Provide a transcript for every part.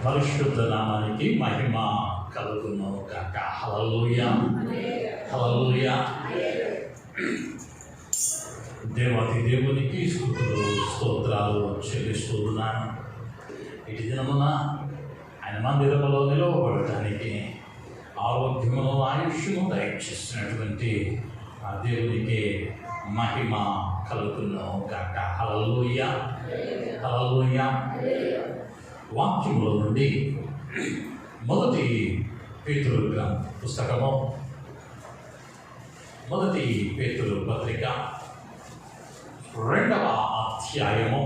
పరిశుద్ధ నామానికి మహిమ కలుగును గాక. హల్లెలూయా, హల్లెలూయా. దేవాది దేవునికి స్తుతులు స్తోత్రాలు చెల్లిస్తూ ఉన్నాను. ఇటు దినమున ఆయన మందిరములో నిలవబడటానికి ఆరోగ్యమును ఆయుష్ను దయచేసినటువంటి ఆ దేవునికి మహిమ కలుగును గాక. హల్లెలూయా, హల్లెలూయా. వాక్యములో నుండి మొదటి పేతురు పుస్తకము, మొదటి పేతురు పత్రిక 2వ అధ్యాయము,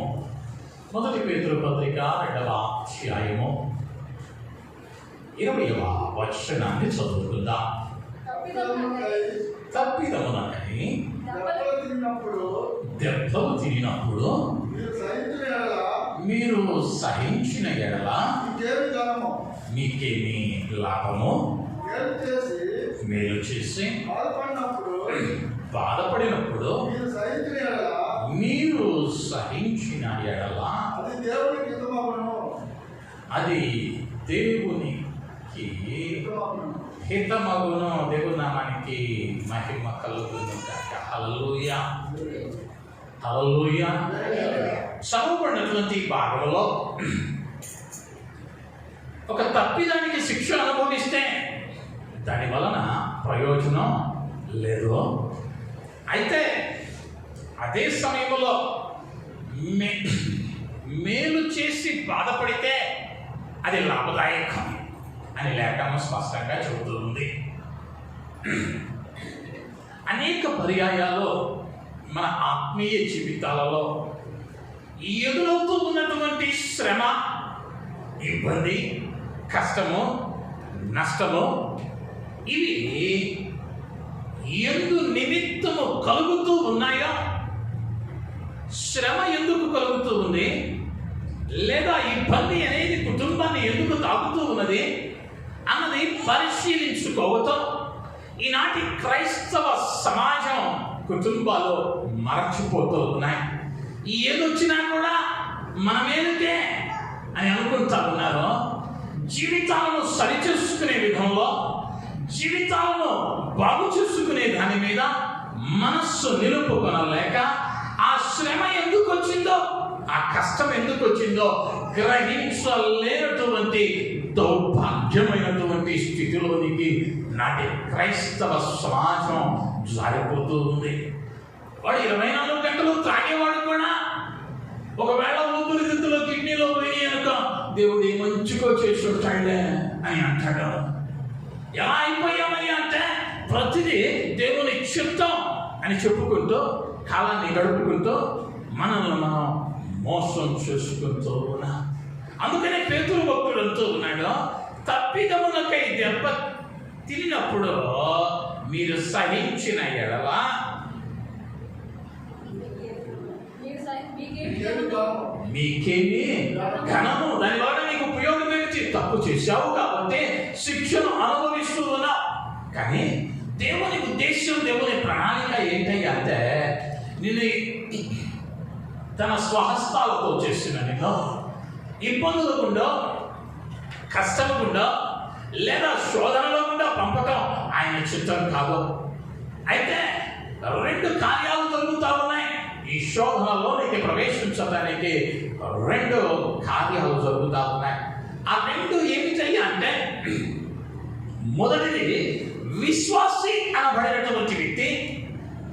మొదటి పేతురు పత్రిక 2వ అధ్యాయము 20వ వచనాన్ని చదువుకుందాం. తప్పిదమునకై దెబ్బలు తిరిగినప్పుడు మీరు సహించిన ఎడల మీకేమి లాభము? మేలు చేసి బాధపడినప్పుడు మీరు సహించిన ఎడల అది దేవునికి హితమగును. దేవుని నామానికి మహిమ కలుగును గాక. హల్లెలూయా, హల్లెలూయా. చదవబడినటువంటి భాగంలో ఒక తప్పిదానికి శిక్ష అనుభవిస్తే దాని వలన ప్రయోజనం లేదు. అయితే అదే సమయంలో మేలు చేసి బాధపడితే అది లాభదాయకం అని లేఖనం స్పష్టంగా చెబుతుంది. అనేక పర్యాయాల్లో మన ఆత్మీయ జీవితాలలో ఎదురవుతూ ఉన్నటువంటి శ్రమ, ఇబ్బంది, కష్టము, నష్టము ఇవి ఎందు నిమిత్తము కలుగుతూ ఉన్నాయో, శ్రమ ఎందుకు కలుగుతూ ఉంది, లేదా ఇబ్బంది అనేది కుటుంబాన్ని ఎందుకు తాకుతూ ఉన్నది అన్నది పరిశీలించుకోవటం ఈనాటి క్రైస్తవ సమాజం కుటుంబాలు మరచిపోతూ ఉన్నాయి. ఏదొచ్చినా కూడా మన మేలుకే అని అనుకుంటా ఉన్నారు. జీవితాలను సరిచేసుకునే విధంలో, జీవితాలను బాగు చేసుకునే దాని మీద మనస్సు నిలుపుకొనలేక ఆ శ్రమ ఎందుకు వచ్చిందో, ఆ కష్టం ఎందుకు వచ్చిందో గ్రహించలేనటువంటి దౌర్భాగ్యమైనటువంటి స్థితిలోనికి నాటి క్రైస్తవ సమాజం జారిపోతూ ఉంది. వాడు 24 గంటలు త్రాగేవాడు కూడా ఒకవేళ ఊపిరితిత్తులో కిడ్నీలో పోయి అనుక దేవుడు మంచిగా చేసి ఉంటాడులే అని అంటాడు. ఎలా అయిపోయామని అంటే ప్రతిదీ దేవుని చిత్తం అని చెప్పుకుంటూ కాలాన్ని గడుపుకుంటూ మనల్ని మనం మోసం చేసుకుంటూ ఉన్నాం. అందుకనే పేతురు భక్తుడు అంటూ ఉన్నాడు, తప్పిదమునకై దెబ్బ తిరిగినప్పుడు మీరు సహించిన ఎడల మీకేమి ఘనము, దానివల్ల నీకు ఉపయోగం ఏమిటి? తప్పు చేశావు కాబట్టి శిక్షను అనుభవిస్తూ ఉన్నావు. కానీ దేవుని ఉద్దేశం, దేవుని ప్రణాళిక ఏంటయ్యా అంటే నిన్ను తన స్వహస్తాలతో చేసిన నేను ఇబ్బందుల గుండా, కష్టం గుండా, లేదా శోధనలో గుండా పంపటం ఆయన చిత్తం కాదు. అయితే 2 కార్యాలు జరుగుతూ ఉన్నాయి. ఈ శోధనలోనికి ప్రవేశించడానికి 2 కార్యాలు జరుగుతూ ఉన్నాయి. ఆ 2 ఏమిటయ్యా అంటే, మొదటిది విశ్వాసి అనబడినటువంటి వ్యక్తి,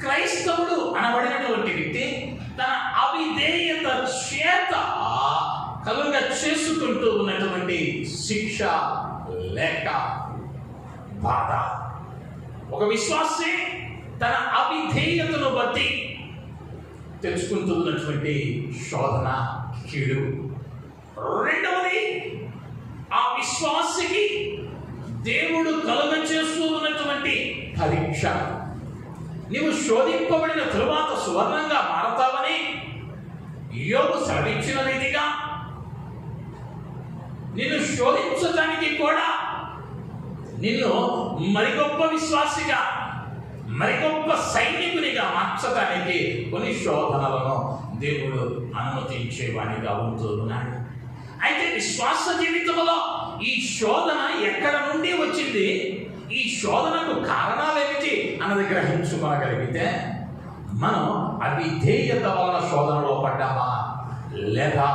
క్రైస్తవుడు అనబడినటువంటి వ్యక్తి తన అవిధేయత చేత కలుగ చేసుకుంటూ ఉన్నటువంటి శిక్ష లేక బాధ. ఒక విశ్వాసి తన అవిధేయతను బట్టి తెచ్చుకుంటూ ఉన్నటువంటి శోధన, కీడు. రెండవది ఆ విశ్వాసికి దేవుడు కలుగ చేస్తూ ఉన్నటువంటి పరీక్ష. నీవు శోధింపబడిన తరువాత సువర్ణంగా మారతావని యోబు సెలవిచ్చిన రీతిగా నిన్ను శోధించడానికి కూడా నిన్ను మరి గొప్ప విశ్వాసిగా, మరి గొప్ప సైనికునిగా మార్చడానికి కొన్ని శోధనలను దేవుడు అనుమతించేవానిగా ఉంటూ ఉన్నాడు. అయితే విశ్వాస జీవితంలో ఈ శోధన ఎక్కడ నుండి వచ్చింది, ఈ శోధనకు కారణాలు ఏమిటి అన్నది గ్రహించుకోగలిగితే మనం అవిధేయత వలన శోధనలో పడ్డామా, లేదా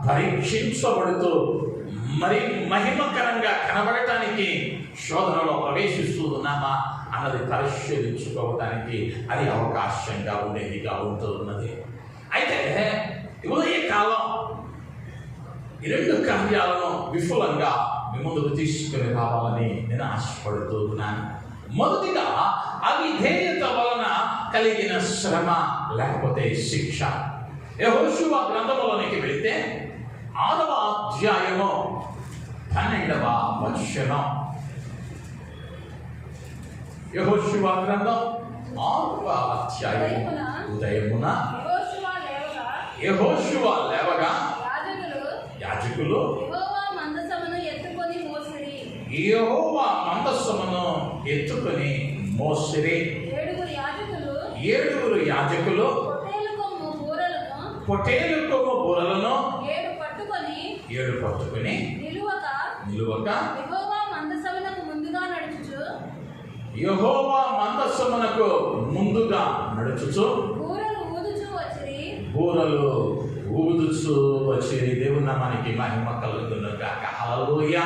పరీక్షించబడుతూ మరి మహిమకరంగా కనబడటానికి శోధనలో ప్రవేశిస్తూ ఉన్నామా అన్నది పరిశీలించుకోవడానికి అది అవకాశంగా ఉండేదిగా ఉంటున్నది. అయితే ఉదయ కాలం ఈ రెండు కార్యాలను విఫలంగా మీ ముందుకు తీసుకుని రావాలని నేను ఆశపడుతూ ఉన్నాను. మొదటిగా అవిధేయత వలన కలిగిన శ్రమ లేకపోతే శిక్ష. యెహోషువ గ్రంథంలోనికి వెళితే 6వ అధ్యాయము 12వ వచనం. యెహోషువ గ్రంథం 6వ అధ్యాయం ఉదయమున యెహోషువ లేవగా యాజకులు యెహోవా మందసమును ఎత్తుకొని మోసిరి. 7 యాజకులు పొటేలు కొమ్ము బూరలను 7 పట్టుకొని నిలువక యెహోవా మందసమునకు ముందుగా నడుచుచు బూరలు ఊదుచు వచ్చిరి. దేవుని నామానికి మహిమ కలుగును గాక. హల్లెలూయా.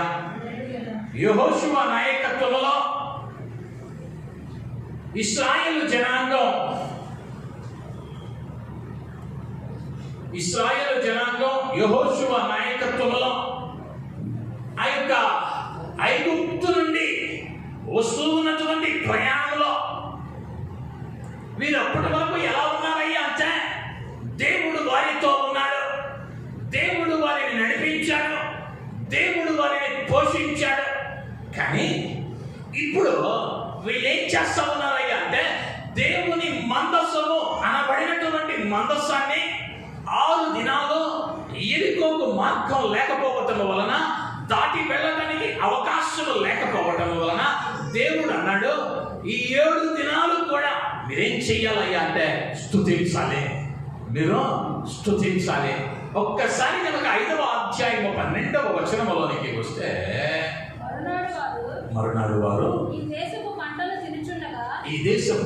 యెహోషువ నాయకత్వంలో ఇశ్రాయేలు జనాంగం యెహోషువ నాయకత్వంలో ఆ యొక్క ఐగుప్తు నుండి వస్తూ ఉన్నటువంటి ప్రయాణంలో వీరు అప్పటి వరకు ఎలా ఉన్నారయ్యా అంటే దేవుడు వారితో ఉన్నాడు, దేవుడు వారిని నడిపించాడు, దేవుడు వారిని పోషించాడు. కానీ ఇప్పుడు వీళ్ళు ఏం చేస్తా ఉన్నారయ్యా అంటే దేవుని మందస్సము అనబడినటువంటి మందస్సాన్ని 6 దినాలు ఎరికోకు మార్గం లేకపోవటం వలన, దాటి వెళ్ళడానికి అవకాశం లేకపోవటం వలన దేవుడు అన్నాడు, ఈ 7 దినాలు కూడా మీరేం చెయ్యాలయ్యా అంటే మీరు స్తుతించాలి. ఒక్కసారి కనుక 5వ అధ్యాయము 12వ వచనములోనికి వస్తే, మరునాడు వారు ఈ దేశపు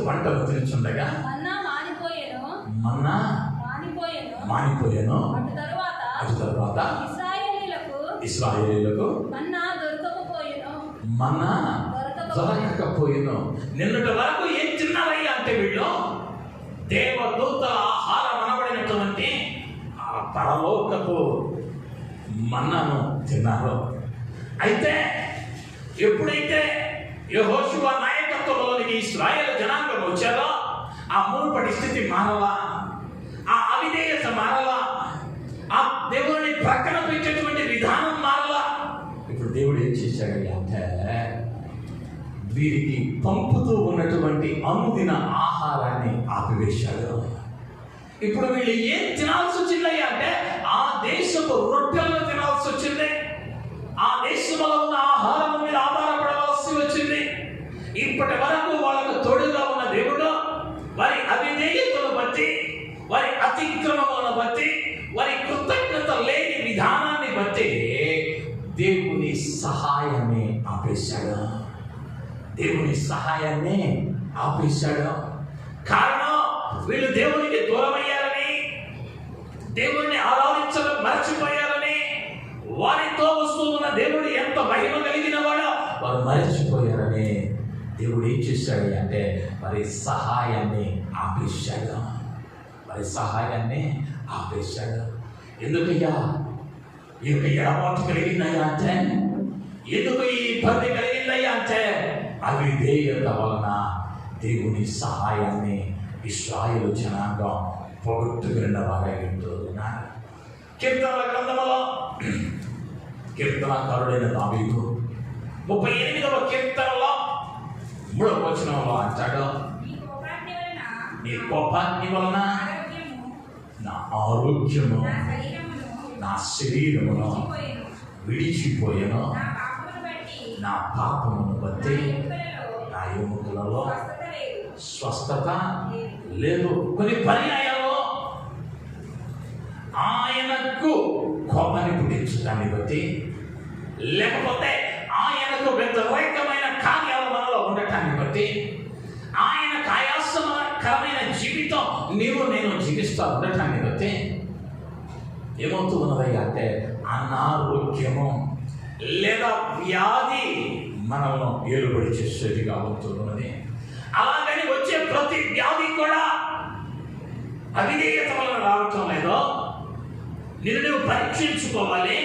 పంటలు తినుచుండగా మన్నా మానిపోయాను. అటు తరువాత ఇశ్రాయేలీయులకు మన్నా దొరకకపోయాను. నిన్నటి వరకు ఏం తిన్నారయ్యా అంటే వీళ్ళు దేవదూతల ఆహారం అనబడినటువంటి ఆ పరలోకపు మన్నాను తిన్నారు. అయితే ఎప్పుడైతే యెహోషువ నాయకత్వంలోనికి ఇశ్రాయేలు జనాంగం వచ్చారో ఆ మునుపటి స్థితి మారలా, ఆ అవిధేయత మారలా, ఆ దేవుడిని ప్రక్కన పెట్టేటువంటి విధానం మారలా. ఇప్పుడు దేవుడు ఏం చేశాడు అంటే వీరికి పంపుతూ ఉన్నటువంటి అనుదిన ఆహారాన్ని ఆపివేశాడు. ఇప్పుడు వీళ్ళు ఏం తినాల్సి వచ్చిందయ్యా అంటే ఆ దేశపు రొట్టెలను తినాల్సి వచ్చింది, ఆ దేశంలో ఉన్న ఆహారం మీద ఆధారపడవలసి వచ్చింది. ఇప్పటి వరకు వాళ్ళకు తోడుగా ఉన్న దేవుడు వారి అవిధేయతను బట్టి, వారి అతిక్రమములను బట్టి, వారి కృతజ్ఞత లేని విధానాన్ని బట్టి దేవుని సహాయాన్ని ఆపేశాడు. కారణం వీళ్ళు దేవునికి దూరమయ్యారని, దేవుడిని ఆరాధించడం మర్చిపోయారని, వారితో వస్తున్న దేవుడు ఎంత మహిమ కలిగిన వాడో వారు మర్చిపోయారని దేవుడు ఏం చేశాడు అంటే వారి సహాయాన్ని ఆపేశాడు. ఎందుకయ్యా ఈ యొక్క ఎడబాటు కలిగిందయ్యా అంటే, ఎందుకు ఈ ఇబ్బంది కలిగిందయ్యా అంటే అవిధేయత వలన దేవుని సహాయాన్ని ఇశ్రాయేలు జనాంగం పోగొట్టుకున్న వారై ఉంటున్నారు. కీర్తనల గ్రంథంలో కీర్తనకారుడైన దావీదు 38వ కీర్తనలో 3వ వచనంలో అంటాడు, నీ కోపాన్ని వలన నా ఆరోగ్యము నా శరీరమును విడిచిపోయాను, నా పాపమును బట్టి నా ఎముకలలో స్వస్థత లేదు. కొన్ని పర్యాయాల్లో ఆయనకు కోపాన్ని పుట్టించడాన్ని బట్టి, లేకపోతే ఆయనకు వ్యతిరేకమైన కార్యాలు మనలో ఉండటాన్ని బట్టి, ఆయన ఆయాసకరమైన జీవితం నేను జీవిస్తూ ఉండటాన్ని బట్టి ఏమవుతూ ఉన్నదయ్యా అంటే అనారోగ్యము లేదా వ్యాధి మనల్ని ఏలుబడి చేసేదిగా అవుతున్నది. అలాగని వచ్చే ప్రతి వ్యాధి కూడా అవిధేయత వలన రావటం లేదో నిన్ను నువ్వు పరీక్షించుకోవాలి,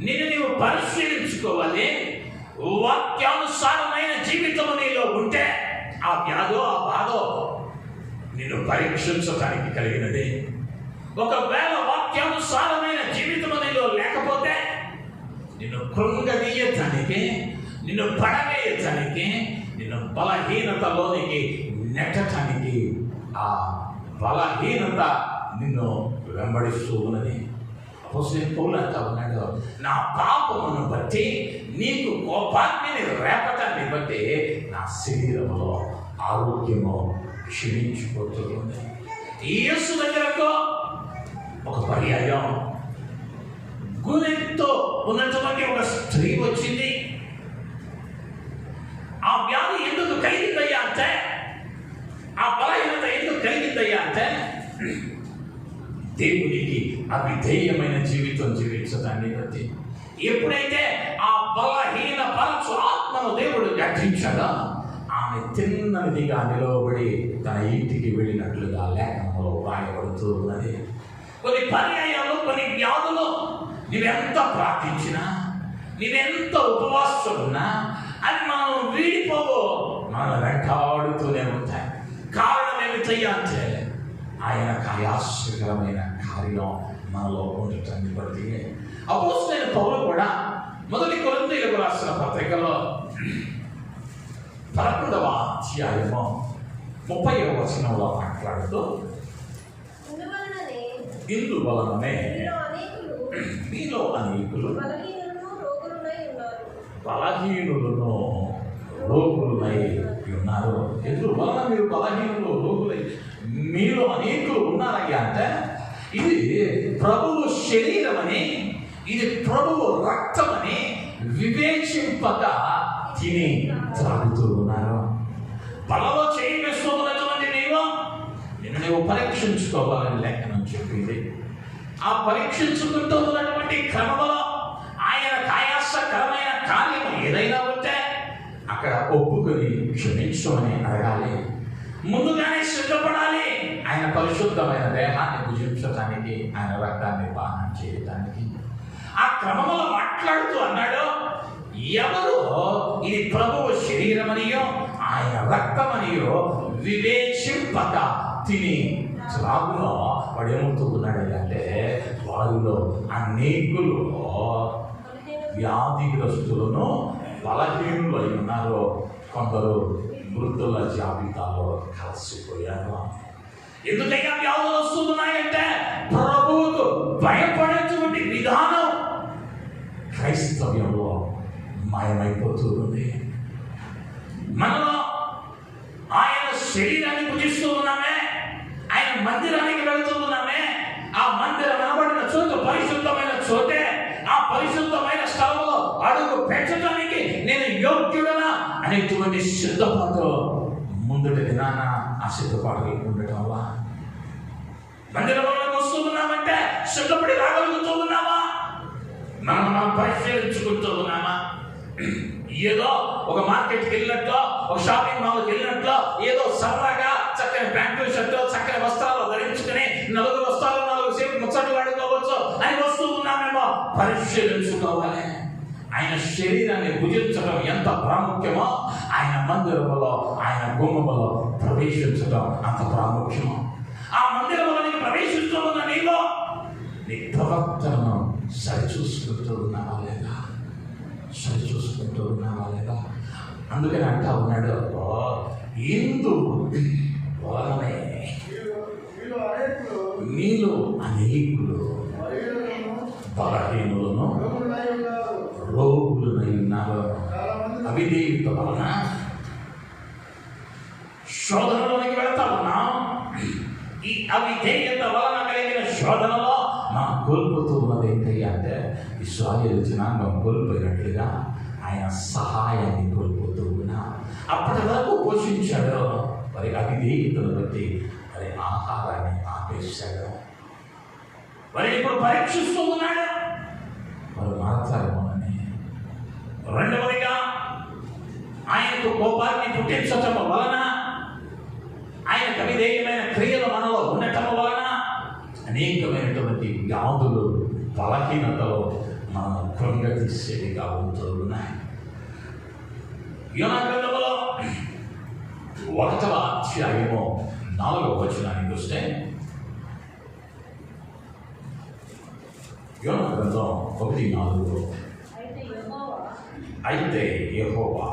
నిన్ను నువ్వు పరిశీలించుకోవాలి. వాక్యానుసారమైన జీవితం నీలో ఉంటే ఆ వ్యాధో ఆ బాధో నిన్ను పరీక్షించడానికి కలిగినది. ఒకవేళ వాక్యానుసారమైన జీవితం నీలో లేకపోతే నిన్ను కృంగదీయటానికి, నిన్ను పడవేయటానికి, నిన్ను బలహీనతలోనికి నెట్టడానికి ఆ బలహీనత నిన్ను వెంబడిస్తూ ఉన్నది. అపోస్తలుడైన పౌలు అంటూ ఉన్నాడు, నా పాపమును బట్టి నీకు కోపాన్ని రేపటాన్ని బట్టి నా శరీరంలో ఆరోగ్యము క్షీణించిపోతుంది. యేసు దగ్గరకు ఒక పర్యాయం గుణంతో ఉన్నటువంటి ఒక స్త్రీ వచ్చింది. ఆ వ్యాధి ఎందుకు కలిగిందయ్యా అంటే, ఆ బలహీనత ఎందుకు కలిగిందయ్యా అంటే, దేవునికి అవిధేయమైన జీవితం జీవించడాన్ని బట్టి. ఎప్పుడైతే ఆ బలహీన పరచు ఆత్మను దేవుడు గర్జించాడో ఆమె తిన్నదిగా నిలవబడి తన ఇంటికి వెళ్ళినట్లుగా లేఖనంలో రాయబడుతూ ఉన్నది. కొన్ని పర్యాయాలు, కొన్ని వ్యాధులు నువ్వెంత ప్రార్థించినా, నువ్వెంత ఉపవాసం ఉన్నా అది మనం వీడిపోవో, మనం వెంటాడుతూనే ఉంటాయి. కారణం ఏమిటయ్యా అంటే ఆయన ఆయాసకరమైన కార్యం మనలో ఉండటాన్ని బట్టి. అపోస్తలుడైన పౌలు కూడా మొదటి కొరింథీయులకు రాసిన పత్రికలో 11వ అధ్యాయము 30వ వచనంలో మాట్లాడుతూ, ఇందువలననే మీలో అనేకులు బలహీనులను రోగులై ఉన్నారు. ఎందువలన మీరు బలహీనులు రోగులై మీలో అనేకులు ఉన్నారయ్యా అంటే, ఇది ప్రభువు శరీరమని, ఇది ప్రభువు రక్తమని వివేచింపక తిని త్రాగుతూ ఉన్నారు. బలలో చేయి వేస్తున్నటువంటి నిన్ను నువ్వు పరీక్షించుకోవాలని లేఖనం చెప్పింది. ఆ పరీక్షించుకుంటూ ఉన్నటువంటి క్రమంలో ఆయన ఆయాసకరమైన కార్యం ఏదైనా ఉంటే అక్కడ ఒప్పుకొని క్షమించమని అడగాలి. ముందుగానే సిద్ధపడాలి. ఆయన పరిశుద్ధమైన దేహాన్ని భుజించడానికి, ఆయన రక్తాన్ని పానం చేయడానికి. ఆ క్రమంలో మాట్లాడుతూ అన్నాడు, ఎవరు ఇది ప్రభువు శరీరమనియో ఆయన రక్తమనియో వివేచింపక తిని త్రాగులో వాడు ఏమవుతూ ఉన్నాడు అంటే, వారిలో అనేకులు వ్యాధిగ్రస్తులను బలహీనులు అయి ఉన్నారు. కొందరు మృతుల జాబితాలో కలిసిపోయారు. ఎందుకైనా వ్యాధులు వస్తున్నాయంటే ప్రభువుకు భయపడేటువంటి విధానం క్రైస్తవ్యంలో మాయమైపోతుంది. మనలో ఆయన శరీరాన్ని పూజిస్తూ ఉన్నామే, ఆయన మందిరానికి వెళుతూ ఉన్నామే. ఆ మందిరం అనబడిన చోటు పరిశుద్ధమైన చోటే. ఆ పరిశుద్ధమైన స్థలంలో అడుగు పెట్టడానికి నేను యోగ్యుడనా అనేటువంటి సిద్ధపాటు ముందుటి దినాన ఆ సిద్ధపాటు ఉండటం వల్ల మందిరంలోకి వస్తూ ఉన్నామంటే సిద్ధపడి రాగలుగుతూ ఉన్నామా? మనం పరిశీలించుకుంటూ ఉన్నామా? ఏదో ఒక మార్కెట్కి వెళ్ళినట్లు, ఒక షాపింగ్ మాల్కి వెళ్ళినట్లు ఏదో సరదాగా చక్కని ప్యాంటు షర్టు చక్కని వస్త్రాలు ధరించుకుని నలుగురు వస్త్రాలు నాలుగు సేపు ముచ్చట్లు వాడుకోవచ్చు అని వస్తూ ఉన్నామేమో పరిశీలించుకోవాలి. ఆయన శరీరాన్ని భుజించడం ఎంత ప్రాముఖ్యమో ఆయన మందిరంలో, ఆయన గుమ్మములో ప్రవేశించడం అంత ప్రాముఖ్యమో. ఆ మందిరంలో నీకు ప్రవేశిస్తూ ఉన్న నీలో నీ ప్రవర్తనను సరిచూసుకుంటూ ఉన్నావా లేదా? సరిచూసుకుంటూ ఉన్నావా లేదా? అందుకని అంటా ఉన్నాడు, ఇందు వలననే మీలో అనేకులు బలహీనులను రోగులనై ఉన్నారు. అవిధేయత వలన శోధనలోనికి వెళ్తా ఉన్నాం. ఈ అవిధేయత వలన కలిగిన శోధనలో మనం కోల్పోతూ ఉన్నది ఏంటయ్యా అంటే ఇశ్రాయేలు జనాంగం కోల్పోయినట్లుగా ఆయన సహాయాన్ని కోల్పోతూ ఉన్నా. అప్పటి వరకు పోషించాడు, మరి అవిధేయతను బట్టి మరి ఆహారాన్ని ఆపేశాడు. మరి ఇప్పుడు పరీక్షిస్తూ ఉన్నాడు, మరి మారతారేమోనని. రెండవదిగా ఆయనకు కోపాన్ని పుట్టించటం వలన, ఆయనకు అవిధేయమైన క్రియలు మనలో ఉండటం వలన అనేకమైనటువంటి వ్యాధులు, బలహీనతలు మనం కృంగతీసేవిగా ఉంటూ ఉన్నాయి. యోనా గ్రంథంలో 1వ అధ్యాయము 4వ వచనానికి వస్తే, యోనా గ్రంథం 1:4, అయితే యెహోవా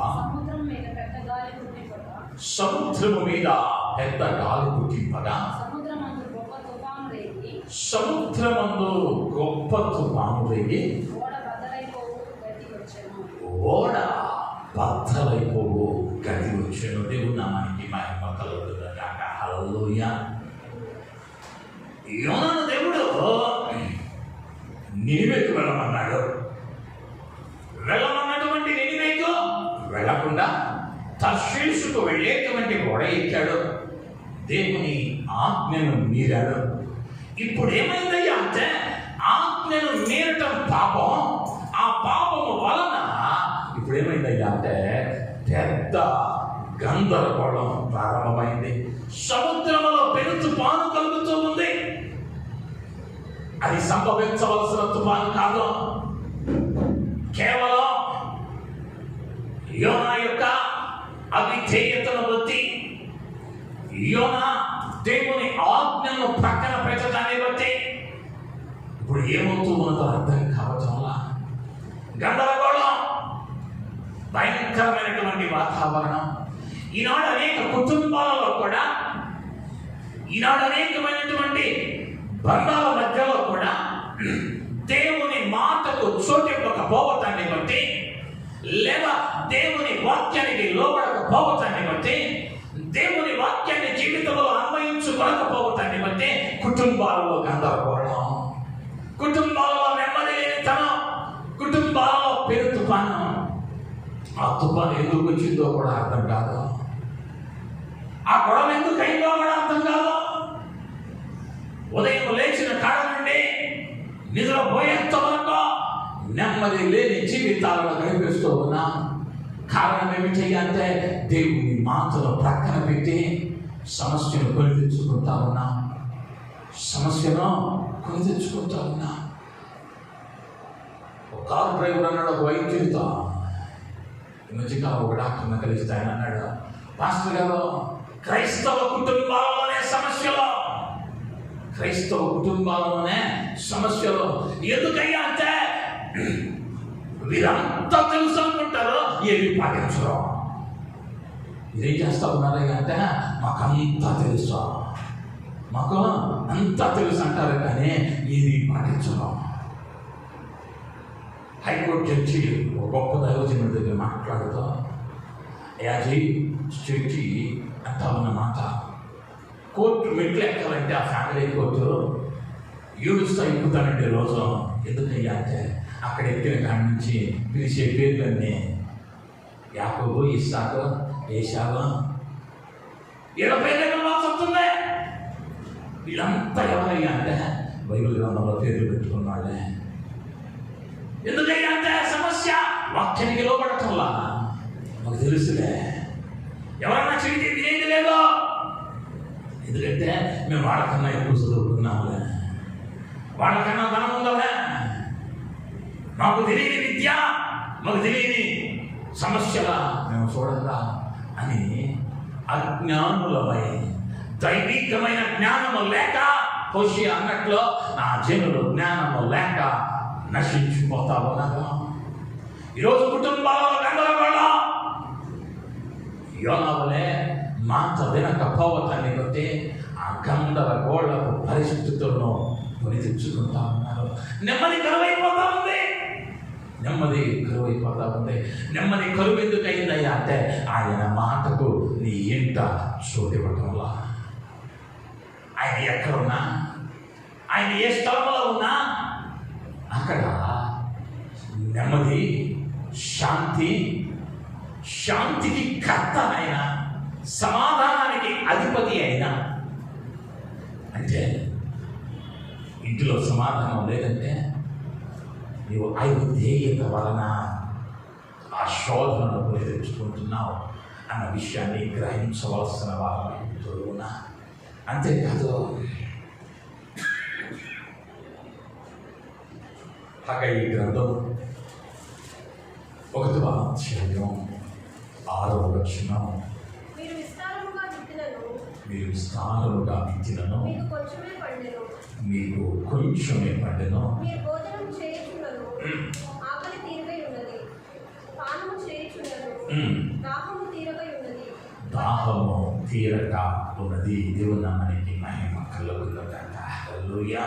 సముద్రము మీద పెద్ద గాలి పుట్టింపగా సముద్రమందు గొప్ప తుఫాను రేగి ఓడ బద్దలైపోవు గది వచ్చాను. దేవుడు నామానికి మహిమ కలుగునుగాక. హల్లెలూయా. యోనాను దేవుడు నినివేకు వెళ్ళమన్నాడు. వెళ్ళమన్నటువంటి నినివేకు వెళ్ళకుండా తర్షీషుకు వెళ్ళేటువంటి ఓడ ఎక్కాడు. దేవుని ఆజ్ఞను మీరాడు. ఇప్పుడు ఏమైందయ్యా అంటే ఆజ్ఞను మీరటం పాపం. ఆ పాపము వలన ఇప్పుడు ఏమైందయ్యా అంటే పెద్ద గందరగోళం ప్రారంభమైంది. సముద్రంలో పెను తుఫాను కలుగుతూ ఉంది. అది సంభవించవలసిన తుఫాను కాదు, కేవలం యోనా యొక్క అవిధేయతను బట్టి, యోనా దేవుని ఆజ్ఞను ప్రక్కన పెట్టడాన్ని బట్టి ఇప్పుడు ఏమవుతూ ఉన్నదో అర్థం కావటంలా గందరగోళం, భయంకరమైనటువంటి వాతావరణం. ఈనాడు అనేక కుటుంబాలలో కూడా, ఈనాడు అనేకమైనటువంటి బంధాల మధ్యలో కూడా దేవుని మాటకు చోటివ్వకపోవటాన్ని బట్టి, లేదా దేవుని వాక్యానికి లోబడకపోవటాన్ని బట్టి, దేవుని వాక్యాన్ని జీవితంలో అన్వయించుకోకపోవటాన్ని బట్టి కుటుంబాలలో గందరగోళం, కుటుంబాలలో నెమ్మది లేనితనం, కుటుంబాలలో పెను తుఫాను. ఆ తుఫాను ఎందుకు వచ్చిందో కూడా అర్థం కాదు, ఆ గొడవ ఎందుకు అయిందో కూడా అర్థం కాదు. ఉదయం లేచిన కాడ నుండి నిద్రపోయేంత వరకు నెమ్మది లేని జీవితాలను గడిపిస్తూ ఉన్నాం. కారణం ఏమిటి అంటే దేవుని మాటలు ప్రక్కన పెట్టి సమస్యను కొని తెచ్చుకుంటా ఉన్నాం, సమస్యను కొని తెచ్చుకుంటా ఉన్నాం. ఒక కారు డ్రైవర్ అన్నాడు ఒక వైద్యుడితో, ఈ మధ్యకాలం ఒక డాక్టర్ని కలిస్తే ఆయన అన్నాడు, పాస్టర్ గారు క్రైస్తవ కుటుంబాలలోనే సమస్యలు, క్రైస్తవ కుటుంబాలలోనే సమస్యలు. ఎందుకయ్యా అంటే వీరంతా తెలుసు అనుకుంటారు, ఏమి పాటించరు. ఇదేం చేస్తా ఉన్నారయ్యా అంటే మాకంతా తెలుసు, మాకు అంతా తెలుసు అంటారు కానీ ఏది పాటించరు. హైకోర్టు జడ్జి ఒక గొప్ప దైవజనుడి దగ్గర మాట్లాడుతూ, యాజీ జడ్జి అంటా ఉన్నమాట, కోర్టు మెట్లు ఎక్కాలంటే ఆ ఫ్యామిలీ కోర్టు ఏడుస్తా ఎక్కుతానంటే రోజు. ఎందుకయ్యా అంటే అక్కడ ఎక్కిన కాడి నుంచి పిలిచే పేర్లన్నీ యాకోబు, ఇస్సాకు, ఏశావు, 20 పేర్లు వస్తుంది. వీళ్ళంతా ఎవరయ్యా అంటే బైబిల్ గ్రంథంలో పేర్లు పెట్టుకున్నాళ్ళే. ఎందుకయ్యా అంటే సమస్య వాక్యానికి లోపడటంలా. మాకు తెలుసులే, ఎవరన్నా చెబితే వినేది లేదో, ఎందుకంటే మేము వాళ్ళకన్నా ఎక్కువ చదువుకున్నాములే, వాళ్ళకన్నా ధనం ఉందలే, మాకు తెలియని విద్య, మాకు తెలియని సమస్యల మేము చూడగా అని అజ్ఞానులమై, దైవికమైన జ్ఞానము లేక, హోషేయ అన్నట్లో నా జనులు జ్ఞానము లేక నశించిపోతా ఉన్నాగా. ఈరోజు కుటుంబాలలో గందరగోళం. యోనా వలె మాట వినకపోవటాన్ని బట్టి ఆ గందరగోళపు పరిస్థితులను కొని తెచ్చుకుంటా ఉన్నారు. నెమ్మది కరువైపోతా ఉంది, నెమ్మది కరువైపోతా ఉంది. నెమ్మది కరువు ఎందుకు అయిందయ్యా అంటే ఆయన మాటకు నీ ఇంట చోటివ్వటంలా. ఆయన ఎక్కడున్నా, ఆయన ఏ స్థలంలో ఉన్నా అక్కడ నెమ్మది, శాంతి, శాంతికి కర్త అయిన, సమాధానానికి అధిపతి అయిన, అంటే ఇంటిలో సమాధానం లేదంటే నీవు అవిధేయత వలన ఆ శోధనను తెచ్చుకుంటున్నావు అన్న విషయాన్ని గ్రహించవలసిన వారు. అంతేకాదు, హగ్గయి గ్రంథం 1వ అధ్యాయం 6వ వచనం, మీరు విస్తారముగా విత్తినను మీకు కొంచెమే పండెను, దాహము తీరక ఉన్నది. దేవుని నామానికి మహిమ కలుగునుగాక. హల్లెలూయా.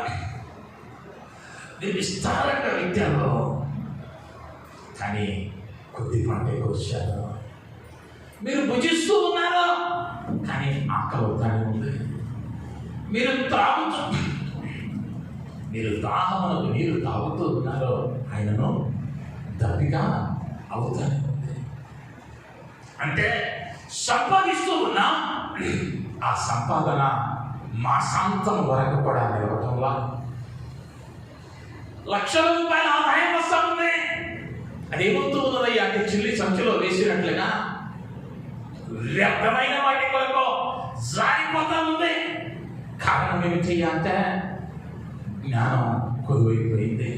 మీరు విస్తారంగా విత్తారు, కానీ కొద్ది పంటే కోసారు. మీరు భుజిస్తూ ఉన్నారు, కానీ ఆకలి అవుతానే ఉంది. మీరు దాహమునకు నీరు తాగుతూ ఉన్నారు, ఆయనను దప్పిగా అవుతానే ఉంది. అంటే సంపాదిస్తూ ఉన్నా ఆ సంపాదన మాసాంతం వరకు కూడా నిలవటంలా, లక్షల రూపాయల ఆదాయం వస్తా ఉంది. అదేమవుతూ ఉన్నదయ్యా అంటే చిల్లి సంచిలో వేసినట్లుగా వ్యర్థమైన వాటి కొరకు జారిపోతా ఉంది. కారణం ఏమిటి అంటే జ్ఞానం కొలువైపోయింది.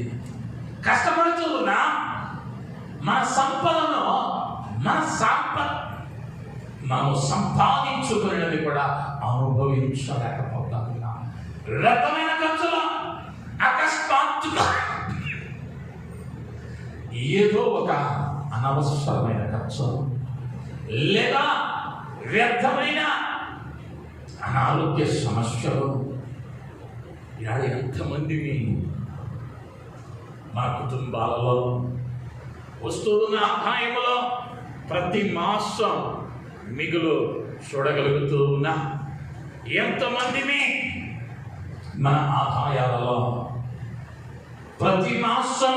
కష్టపడుతూ ఉన్నా మన సంపదను మనం సంపాదించుకున్నది కూడా అనుభవించలేకపోతా ఉన్నాం. వ్యర్థమైన ఖర్చులు, అకస్మాత్తుగా ఏదో ఒక అనవసరమైన ఖర్చు లేదా వ్యర్థమైన అనారోగ్య సమస్యలు. ఇలాంటి ఎంతమందిని మన కుటుంబాలలో వస్తున్న ఆదాయములో ప్రతి మాసం మిగులు చూడగలుగుతూ ఉన్నా, ఎంతమందిని మన ఆదాయాలలో ప్రతి మాసం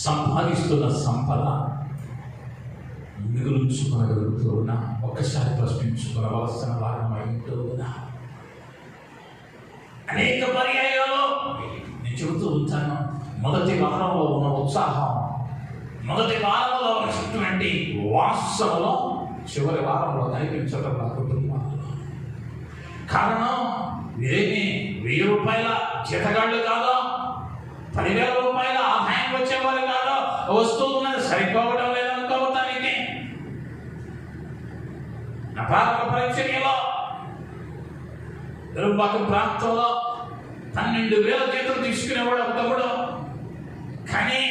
సంపాదిస్తున్న సంపద మిగులుంచుకోగలుగుతూ ఉన్నా, ఒక్కసారి ప్రశ్నించుకోవలసిన వారమైంటూ ఉన్నా. అనేక పర్యాయాలు నేను చెబుతూ ఉంటాను, మొదటి వారంలో ఉన్న ఉత్సాహం, మొదటి వారంలో ఉన్నటువంటి వాసనలో చివరి వారంలో కనిపించడం నా కుటుంబాలలో. కారణం మీరేమి 1000 రూపాయల జీతగాళ్ళు కాదు, 10,000 రూపాయల ఆదాయం వచ్చేవారు కాదు. వస్తువు ఉన్నది సరిపోవడం లేదనుకోవటానికి అపార పరిచర్యలో దుర్భాగ ప్రాంతంలో 12,000 జీతం తీసుకునేవాడు ఒక తమ్ముడు. కానీ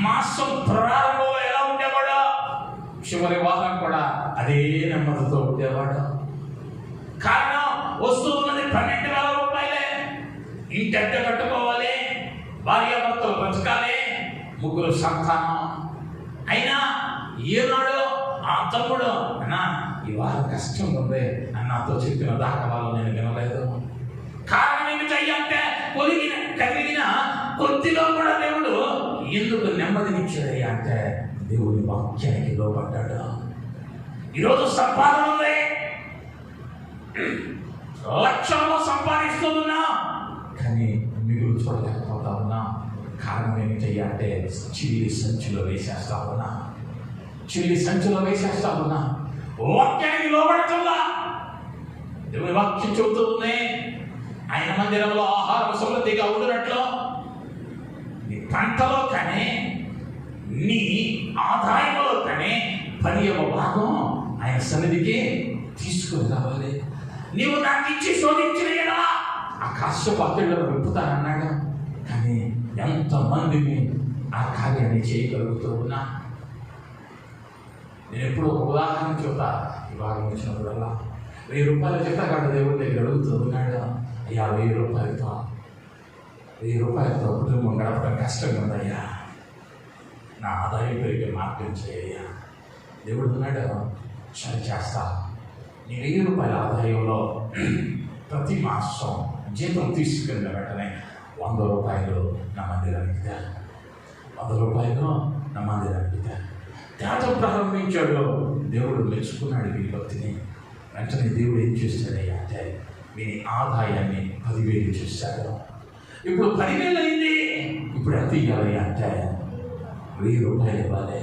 మాసం ప్రారంభంలో ఎలా ఉండేవాడు, చివరి వారం కూడా అదే నెమ్మదితో ఉండేవాడు. కారణం వస్తువు ఉన్నది 12,000 రూపాయలే. ఇంటి అద్దె కట్టుకోవాలి, భార్యాభర్తలు బ్రతకాలి, 3 సంతానం. అయినా ఏనాడు ఆ తమ్ముడు అన్నా ఈ వారం కష్టం ఉంది అన్నతో చెప్పిన దాఖలాలు నేను వినలేదు. కారణం ఏమిటయ్యా అంటే కలిగిన కొద్దిలో కూడా దేవుడు ఎందుకు నెమ్మదినిచ్చాడయ్యా అంటే దేవుని వాక్యానికి లోపడ్డాడు. ఈరోజు సంపాదన ఉంది, లక్షల్లో సంపాదిస్తూ ఉన్నా, కానీ మిగులు చూడలేకపోతా ఉన్నా. కారణం ఏమిటయ్యా అంటే చిల్లి సంచిలో వేసేస్తా ఉన్నా, వాక్యానికి లోబడుతుందా? దేవుని వాక్యం చెబుతూ ఉంది, ఆయన మందిరంలో ఆహారం సమృద్ధిగా ఉండినట్లు నీ పంటలో కానీ నీ ఆదాయంలో కానీ 10వ భాగం ఆయన సన్నిధికి తీసుకుని రావాలి. నీవు నాకు ఇచ్చి శోధించిన ఎలా ఆకాశపాత్రలో విప్పుతానన్నాడు. కానీ ఎంతమందిని ఆ కార్యాన్ని చేయగలుగుతూ ఉన్నా. నేను ఎప్పుడు ఒక ఉదాహరణ చెబుతా. ఈ భాగం వచ్చినప్పుడల్లా 1000 రూపాయల జీతగాడు దేవుడి దగ్గర అడుగుతూ ఉన్నాడు, అయ్యా 1000 రూపాయలతో కుటుంబం గడపడం కష్టంగా ఉందయ్యా, నా ఆదాయం పెరిగే మార్గం చేయ్యా. దేవుడు ఉన్నాడు, సరి చేస్తా. నీ 1000 రూపాయల ఆదాయంలో ప్రతి మాసం జీతం తీసుకున్న వెంటనే 100 రూపాయలు నా మందిరానికి దా, 100 రూపాయలు నా మందిరానికి దా. తేటం ప్రారంభించాడు. దేవుడు మెచ్చుకున్నాడు మీ భక్తిని. వెంటనే దేవుడు ఏం చేశాడయ్యా అంటే మీ ఆదాయాన్ని 10,000 చేశాడు. ఇప్పుడు 10,000 అయింది. ఇప్పుడు ఎంత ఇవ్వాలి అంటే 1,000 రూపాయలు ఇవ్వాలి.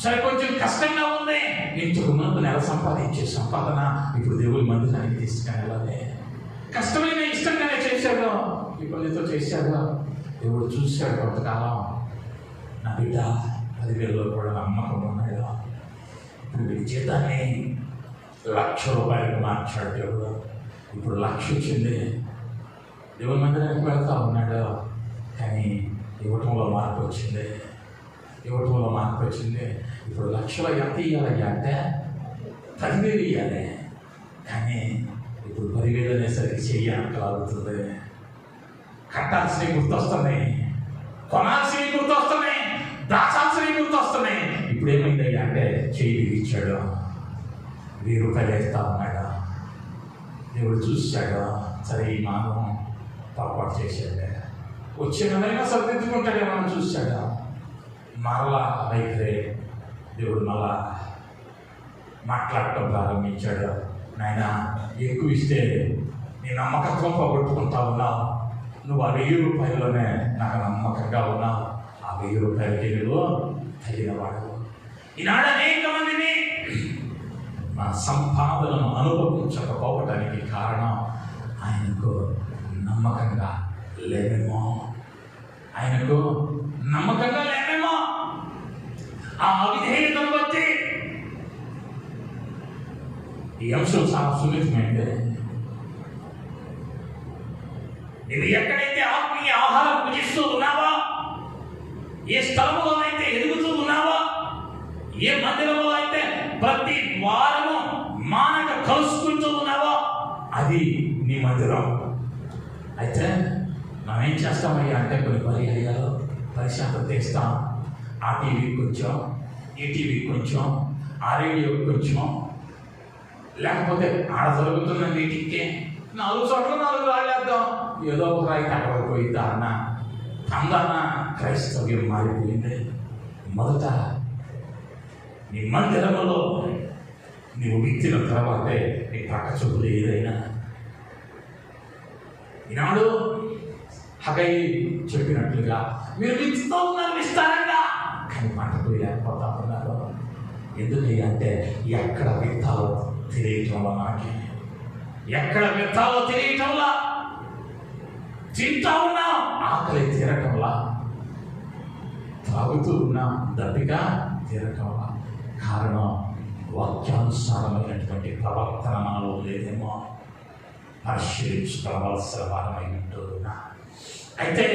సరే, కొంచెం కష్టంగా ఉంది. ఇంతకు ముందు నెల సంపాదించే సంపాదన ఇప్పుడు దేవుడి మందిరానికి తీసుకుని వెళ్ళాలి. కష్టమైన ఇష్టంగానే చేశాడు, ఇబ్బందితో చేశాడు. దేవుడు చూశాడు కొంతకాలం, నా బిడ్డ 10,000లో కూడా నమ్మకం ఉన్నాడు. ఇప్పుడు వీడి జీతాన్ని 1,00,000 రూపాయలకు మార్చాడు దేవుడు. ఇప్పుడు 1,00,000 వచ్చింది. దేవుడి మందిరానికి వెళ్తా ఉన్నాడు. కానీ ఇవ్వటంలో మార్పు వచ్చింది. ఇప్పుడు 1,00,000 ఎంత ఇవ్వాలి అంటే 10,000 ఇవ్వాలి. కానీ ఇప్పుడు 10,000 అనేసరికి చెయ్యానికి లాగుతుంది. కట్టాల్సినవి గుర్తొస్తున్నాయి, కొనాల్సినవి గుర్తొస్తున్నాయి, దాచాల్సినవి గుర్తొస్తున్నాయి. ఇప్పుడు ఏమైందయ్యా అంటే చెయ్యి ఇచ్చాడు. 1,000 రూపాయలు వేస్తా ఉన్నాడు. దేవుడు చూశాడు. సరే, ఈ మానవం పొరపాటు చేశాడు, వచ్చే నెలైనా సరిదిద్దుకుంటాడేమో చూశాడు. మరలా వైఖరే దేవుడు మళ్ళా మాట్లాడటం ప్రారంభించాడు. నాయన, ఎక్కువ ఇస్తే నీ నమ్మకత్వం పోగొట్టుకుంటా ఉన్నావు. నువ్వు ఆ 1,000 రూపాయల్లోనే నాకు నమ్మకంగా ఉన్నావు. ఆ 1,000 రూపాయలకి నువ్వు తగినవాడు. ఈనాడు అనేక మందిని మన సంపాదనను అనుభవించకపోవటానికి కారణం ఆయనకు నమ్మకంగా లేవేమో. ఆ అవిధేయతను బట్టి ఈ అంశం చాలా సున్నితమైంది. ఇది ఎక్కడైతే ఆత్మీయ ఆహారం భుజిస్తూ ఉన్నావా, ఏ స్థలములోనైతే ఎదుగుతూ ఉన్నావా, ఏ మందిరంలో అయితే ప్రతి వారము మానక కలుసుకుంటూ ఉన్నావా, అది నీ మందిరం. అయితే మనం ఏం చేస్తామయ్యా అంటే కొన్ని పర్యాయాలు పరిశాంతం తెస్తాం. ఆ టీవీకి కొంచెం, ఈ టీవీకి కొంచెం, ఆ రేడియోకి కొంచెం, లేకపోతే ఆడ జరుగుతున్న మీటింగ్కి 4 చోట్ల 4 రాళ్ళేద్దాం. ఏదో ఒక రాయి తగ్గకపోయిందా అన్న తందాన క్రైస్తవ్యం మారిపోయింది. మొదట నీ మందిరంలో నీవు విత్తిన తర్వాతే నీ పక్క చూపులు ఏదైనా. ఈనాడు హగై చెప్పినట్లుగా మీరు విత్తుతో ఉన్నారు విస్తారంగా, కానీ పంటకు లేకపోతా ఉన్నారు. ఎందుకంటే ఎక్కడ విత్తాలో తెలియటంలో, మనకి ఎక్కడ విత్తాలో తెలియటంలా, తింటా ఉన్నాం ఆకలి తీరటంలా, తాగుతూ ఉన్నాం దప్పిక తీరటంలా. కారణం వాక్యానుసారమైనటువంటి ప్రవర్తన మనలో లేదేమో పరిశీలించుకోవాల్సిన వారమై ఉంటున్నా. అయితే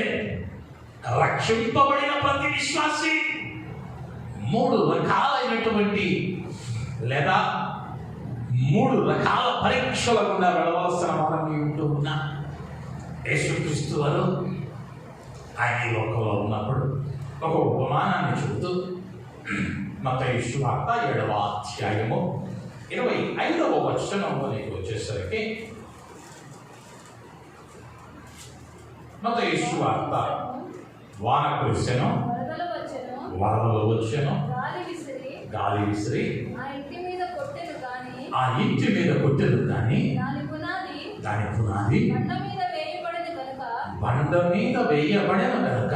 రక్షింపబడిన ప్రతి విశ్వాసి 3 రకాలైనటువంటి లేదా 3 రకాల పరీక్షల గుండా వెళ్ళవలసిన వారమై ఉంటూ ఉన్నా. యేసుక్రీస్తు వారు ఆయన ఈ లోకంలో ఉన్నప్పుడు ఒక ఉపమానాన్ని చెబుతూ మత్తయి సువార్త 7వ అధ్యాయము 25వ వచనంలోనికి వచ్చేసరికి, మత్తయి సువార్త వాన కురిసెను, వరదలు వచ్చెను, గాలి విసిరి ఆ ఇంటి మీద కొట్టెను కానీ దాని పునాది బండ మీద వేయబడిన కనుక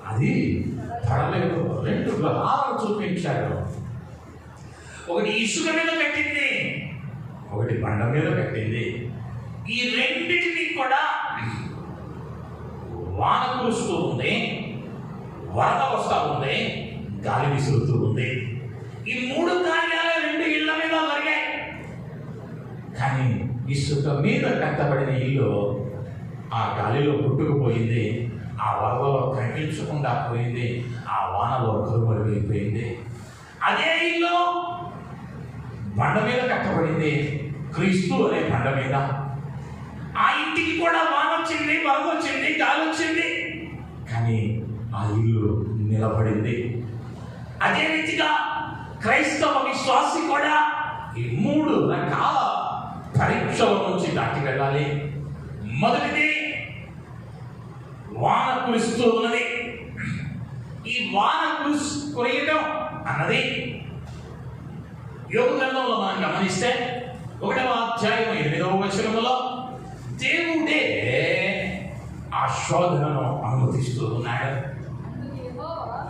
అది పడలేదు. 2 గ్రహాలను చూపించాడు. ఒకటి ఇసుక మీద కట్టింది, ఒకటి బండ మీద కట్టింది. ఈ రెండింటినీ కూడా వాన కురుస్తూ ఉంది, వరద వస్తూ ఉంది, గాలి విసురుతూ ఉంది. ఈ 3 కార్యాలు 2 ఇళ్ల మీద జరిగాయి. కానీ ఇసుక మీద కట్టబడిన ఇల్లు ఆ గాలిలో పుట్టుకుపోయింది, ఆ వరదలో కనిపించకుండా పోయింది, ఆ వానలో కరుమరుగైపోయింది. అదే ఇల్లు బండ మీద కట్టబడింది, క్రీస్తు అనే బండ మీద. ఆ ఇంటికి కూడా వాన వచ్చింది, వరద వచ్చింది, గాలి వచ్చింది, కానీ ఆ ఇల్లు నిలబడింది. అదే రీతిగా క్రైస్తవ విశ్వాసి కూడా ఈ 3 రకాల పరీక్షల నుంచి దాటి వెళ్ళాలి. మొదటిది వాన కురుస్తూ ఉన్నది. ఈ వాన కురియటం అన్నది యోబు గ్రంథంలో మనం గమనిస్తే 1వ అధ్యాయం 8వ వచనములో దేవుడే ఆ శోధనను అనుమతిస్తూ ఉన్నాడు.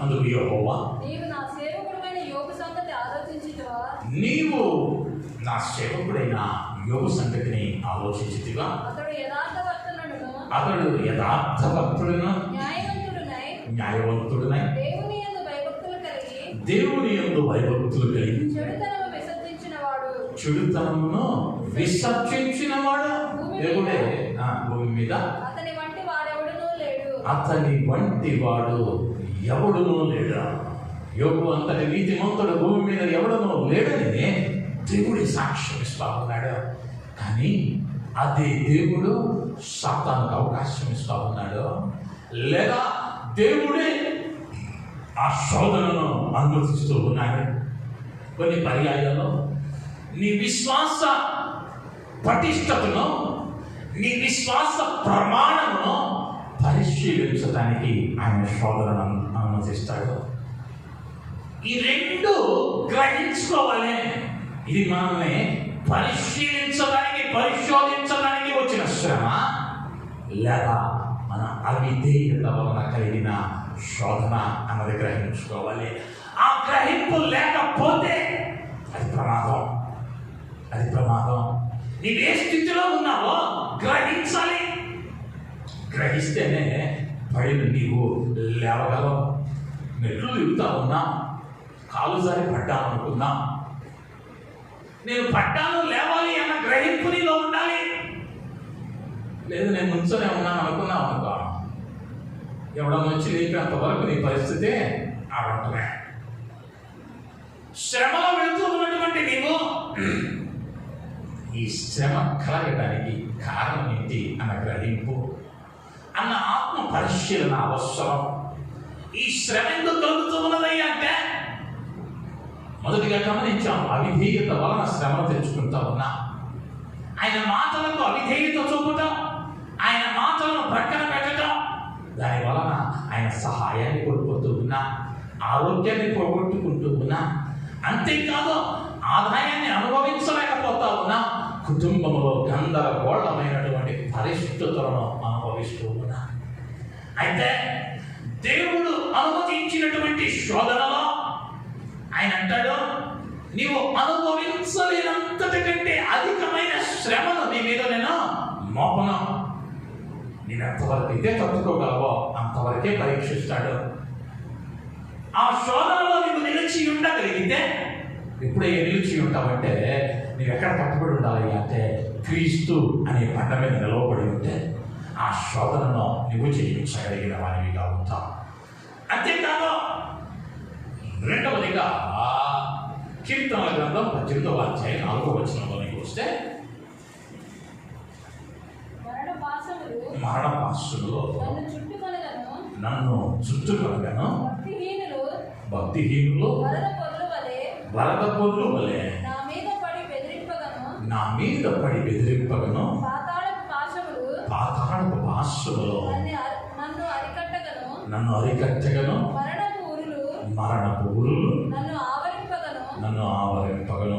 అందుకు యెహోవా, నీవు నా సేవకుడైన యోబు సంగతిని ఆలోచించితివా? అతడు యథార్థభక్తుడును న్యాయవంతుడునై దేవుని యందు భయభక్తులు కలిగి చెడుతనమును విసర్జించినవాడు దేవుడే భూమి మీద. అతని వంటి వాడు ఎవడునూ లేడు. యోబు అంతటి నీతిమంతుడు భూమి మీద ఎవడునూ లేడని దేవుడి సాక్ష్యం ఇస్తా ఉన్నాడు. కానీ అదే దేవుడు సాతానుకు అవకాశం ఇస్తా ఉన్నాడు. లేదా దేవుడే ఆ శోధనను అనుమతిస్తూ ఉన్నాడు. కొన్ని పర్యాయాల్లో నీ విశ్వాస పటిష్టతను, నీ విశ్వాస ప్రమాణమును పరిశీలించడానికి ఆయన శోధనను అనుమతిస్తాడు. ఈ రెండు గ్రహించుకోవాలి. ఇది మనల్ని పరిశీలించడానికి, పరిశోధించడానికి వచ్చిన శ్రమ, లేదా మన అవిధేయత వలన కలిగిన శోధన అన్నది గ్రహించుకోవాలి. ఆ గ్రహింపు లేకపోతే అది ప్రమాదం. అది ప్రమాదం. నీవే స్థితిలో ఉన్నావో గ్రహించాలి. గ్రహిస్తేనే పడిన నీవు లేవగలవు. మెట్లు దిగుతా ఉన్నా, కాలు జారి పడ్డాను అనుకున్నా, నేను పడ్డాను లేవాలి అన్న గ్రహింపు నీలో ఉండాలి. లేదు నేను ముంచనే ఉన్నాను అనుకున్నావు అనుకో, ఎవడన్నా వచ్చి లేపేంత వరకు నీ పరిస్థితి ఆడంటమే. శ్రమలో వెళుతూ ఉన్నటువంటి నీవు ఈ శ్రమ కలగడానికి కారణం ఏంటి అన్న గ్రహింపు, అన్న ఆత్మ పరిశీలన అవసరం. ఈ శ్రమ ఎందుకు కలుగుతూ ఉన్నది అంటే మొదటిగా గమనించాం, అవిధేయత వలన శ్రమను తెచ్చుకుంటా ఉన్నా. ఆయన మాటలకు అవిధేయత చూపటం, ఆయన మాటలను ప్రక్కన పెట్టడం, దాని వలన ఆయన సహాయాన్ని కోల్పోతూ ఉన్నా, ఆరోగ్యాన్ని పోగొట్టుకుంటూ ఉన్నా. అంతేకాదు ఆదాయాన్ని అనుభవించలేకపోతా ఉన్నా, కుటుంబంలో గందరగోళమైనటువంటి పరిస్థితులను అనుభవిస్తూ ఉన్నా. అయితే దేవుడు అనుమతించినటువంటి శోధనలో ఆయన అంటాడు, నీవు అనుభవించలేనంతటి కంటే అధికమైన శ్రమను నీ మీద నేను మోపను. నేను ఎంతవరకు అయితే తట్టుకోగలవో అంతవరకే పరీక్షిస్తాడు. ఆ శోధనలో నీవు నిలిచి ఉండగలిగితే, ఇప్పుడే నిలిచి ఉంటావంటే నీవు ఎక్కడ కట్టుబడి ఉండాలి అంటే క్రీస్తు అనే బండ మీద నిలవబడి ఉంటే ఆ శోధనను నువ్వు చేయించగలిగిన వారిగా ఉంటావు. అంతేకాదు రెండవదిగా కీర్తనల గ్రంథం 18వ అధ్యాయం 4వ వచనంలోకి వస్తే, మరణ పాశములో నన్ను చుట్టుకొనగను భక్తిహీనులు వరద పొర్లు వలె నా మీద పడి బెదిరింపగను పాతాళపు పాశములో నన్ను అరికట్టగను మరణపు ఊరులు నన్ను ఆవరింపగను.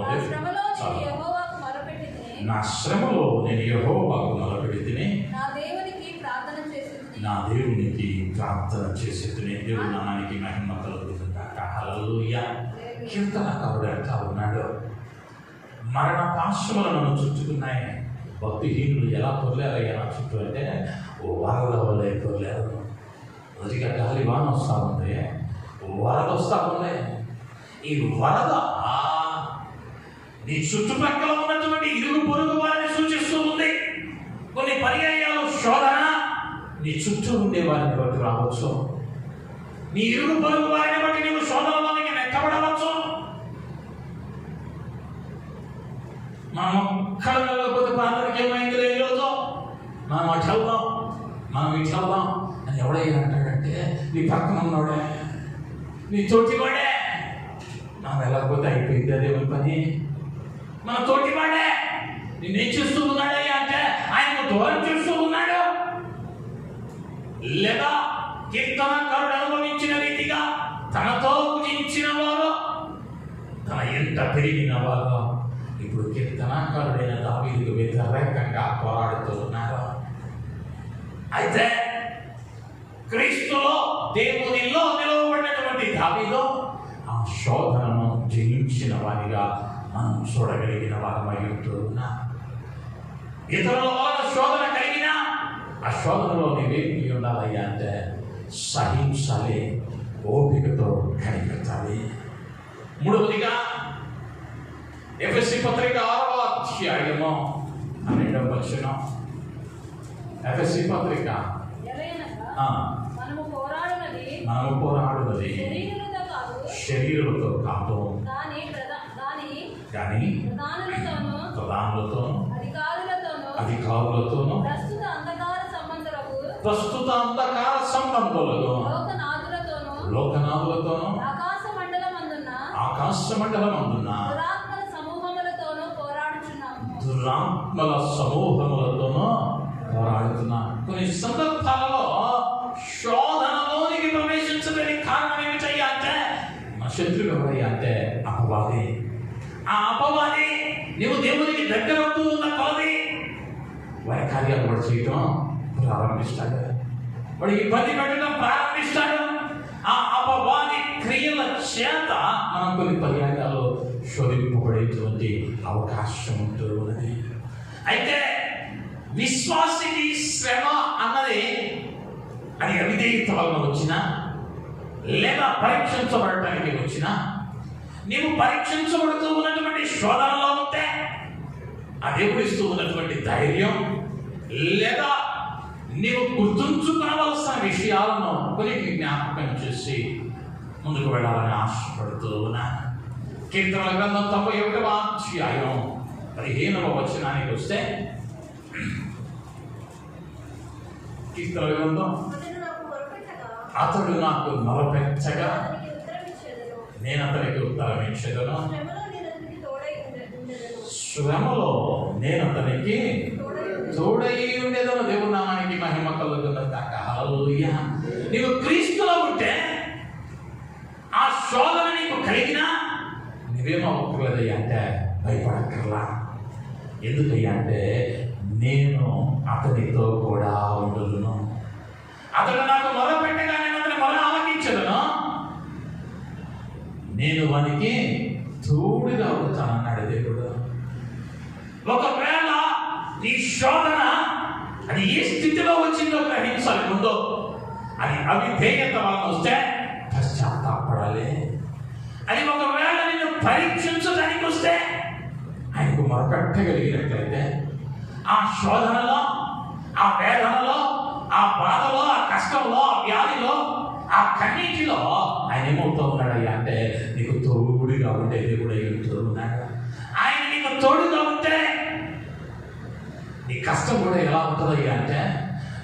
నా శ్రమలో నేను యెహోవాకు మొరపెడితిని, నా దేవునికి ప్రార్థన చేసేది. దేవుని నామానికి మహిమ కలుగుతుందాక. హల్లెలూయా. కీర్తనకారుడు అంటా ఉన్నాడు, మరణ పాశములు నన్ను చుట్టుకున్నాయి. భక్తిహీనులు ఎలా పొర్లారయ్యా నా చుట్టూ అంటే వరద వల్లే పొర్లారు. మొదటిగా గాలి వాన వస్తూ ఉంది, వరద వస్తూ ఉంది. ఈ వరద నీ చుట్టుపక్కల ఉన్నటువంటి ఇరుగు పొరుగు వారిని సూచిస్తూ ఉంది. కొన్ని పర్యాయాలు శోధన నీ చుట్టూ ఉండే వారిని బట్టి రావచ్చు. నీ ఇరుగు పొరుగు వారిని బట్టి నీవు శోధనలోనికి నెక్కబడవచ్చు. మనం ఒక్కడ వెళ్ళకపోతే ప్రాంతానికి ఏమైంది లేదు రోజు మనం అటు వెళ్దాం, మనం ఇటు వెళ్దాం అని ఎవడైనా అంటాడంటే నీ పక్కన ఉన్నాడే, నీ తోటివాడే. మనం వెళ్ళకపోతే అయిపోయింది అదే పని. మన తోటివాడే నిన్నేం చేస్తూ ఉన్నాడే అంటే ఆయనకు దూరం చేస్తూ ఉన్నాడు. లేదా కీర్తనకారుడు అనుభవించిన రీతిగా తనతో భుజించిన వారు, తన ఎంత పెరిగిన వారు ఇప్పుడు కీర్తనకారుడైన దావీదుకు వ్యతిరేకంగా పోరాడుతూ ఉన్నారు. అయితే క్రీస్తులో దేవునిలో నిలవబడినటువంటి దావీదు ఆ శోధనను జయించిన వారిగా మనం చూడగలిగిన వారమై ఉంటూ ఉన్నాం. ఇతరుల వల్ల శోధన కలిగినా ఆ శోధనలో నీవేమి ఉండాలయ్యా అంటే సహించాలి, ఓపికతో కనిపెట్టాలి. మూడవదిగా ఎఫెసీ పత్రిక 6వ అధ్యాయము 12వ వచనం. ఎఫెసీ పత్రిక మనము పోరాడునది శరీరులతో కాదు కానీ ప్రధానులతోనూ అధికారులతోనూ ప్రస్తుత అంధకార సంబంధులకు లోకనాథులతోనూ ఆకాశ మండలమందున్న దురాత్మల సమూహములతోనూ పోరాడుతున్నాను. కొన్ని సందర్భాలలో శోధనలోనికి ప్రవేశించడానికి కారణం ఏమిటయ్యా అంటే మా శత్రువు ఎవరయ్యా అంటే అపవాది. ఆ అపవాది నువ్వు దేవునికి దగ్గర అవుతూ ఉన్న కొలది వారి కార్యాలు వాడు చేయటం ప్రారంభిస్తాడు, వాడు ఇబ్బంది పెట్టడం ప్రారంభిస్తాడు. ఆ అపవాది క్రియల చేత మనం కొన్ని పర్యాయాలు శోధింపబడేటువంటి అవకాశం ఉంటూ ఉన్నది. అయితే విశ్వాసికి శ్రమ అన్నది అది అవిధేయత వలన వచ్చినా లేదా పరీక్షించబడటానికి వచ్చినా, నీవు పరీక్షించబడుతూ ఉన్నటువంటి శోధనలో ఉంటే అదే ఇస్తూ ఉన్నటువంటి ధైర్యం లేదా నీవు గుర్తుంచుకోవలసిన విషయాలను కొన్ని జ్ఞాపకం చేసి ముందుకు వెళ్ళాలని ఆశపడుతూ ఉన్నా. కీర్తనల గ్రంథం 91వ అధ్యాయం 15వ వచనానికి వస్తే, కీర్తనల గ్రంథం అతడు నాకు మొరపెట్టగా నేను అతనికి ఉత్తరం ఇచ్చేదను, శ్రమలో నేను అతనికి తోడై ఉండేదను. దేవుని నామానికి మహిమ కలుగునుగాక. హల్లెలూయా. నీవు క్రీస్తులో ఉంటే ఆ శోధన నీకు కలిగినా నువ్వేమవుతున్నదయ్యా అంటే భయపడక్కర్లా. ఎందుకయ్యా అంటే నేను అతనితో కూడా ఉండును. అతడు నాకు మొరపెట్టగా నేను అతని మొర ఆలకించదును, నేను వానికి తోడుగా ఉంటానన్నాడు దేవుడు. ఒకవేళ నీ శోధన అది ఏ స్థితిలో వచ్చిందో గ్రహించాలి. ముందు అది అవిధేయత వలన వస్తే పశ్చాత్తాపడాలి. అది ఒకవేళ నిన్ను పరీక్షించడానికి వస్తే ఆయనకు మొరపెట్టగలిగినట్లయితే ఆ శోధనలో, ఆ వేదనలో, ఆ బాధలో, ఆ కష్టంలో, ఆ వ్యాధిలో, ఆ కన్నీటిలో ఆయన ఏమవుతూ ఉన్నాడయ్యా అంటే నీకు తోడుగా ఉండే దేవుడు ఉంటూ ఉన్నాడు. ఆయన నీకు తోడుగా ఉంటే నీ కష్టం కూడా ఎలా ఉంటుందయ్యా అంటే,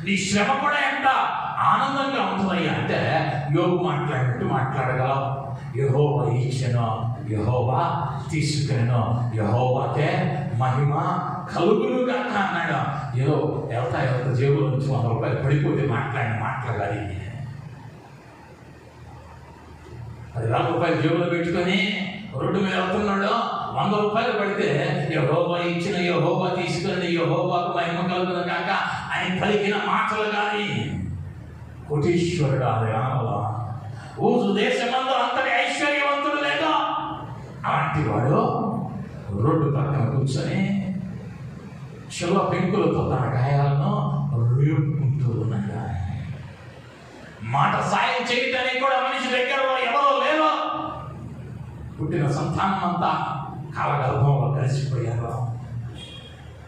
నీ శ్రమ కూడా ఎంత ఆనందంగా ఉంటుందయ్యా అంటే యోగు మాట్లాడినట్టు మాట్లాడగలవు. యెహోవా ఇచ్చెను, యెహోవా తీసుకెళ్ళను, యెహోవాకే మహిమ కలుగునుగాక అన్నాడు. ఏదో వెళ్తా జేబులో నుంచి 100 రూపాయలు పడిపోతే మాట్లాడాలి. 10,000 రూపాయలు జేబులో పెట్టుకొని రోడ్డు మీద వెళ్తున్నాడు. 100 రూపాయలు పడితే యెహోవా ఇచ్చిన, యెహోవా తీసుకుని, యెహోవాకు మహిమ కలుగును కాక అని పలికిన మాటలు కానీ కోటీశ్వరుడు ఆ గ్రామంలో ఊజు దేశమందు అంతటి ఐశ్వర్యవంతుడు లేదో అలాంటి వాడు రోడ్డు పక్కన కూర్చొని శివ పెంకులతో తన గాయాలను రేపుకుంటూ ఉన్నాడు. మాట సాయం చేయటానికి కూడా మనిషి దగ్గరలో ఎవరో లేరో, పుట్టిన సంతానం అంతా కాలగర్భంలో కలిసిపోయారు.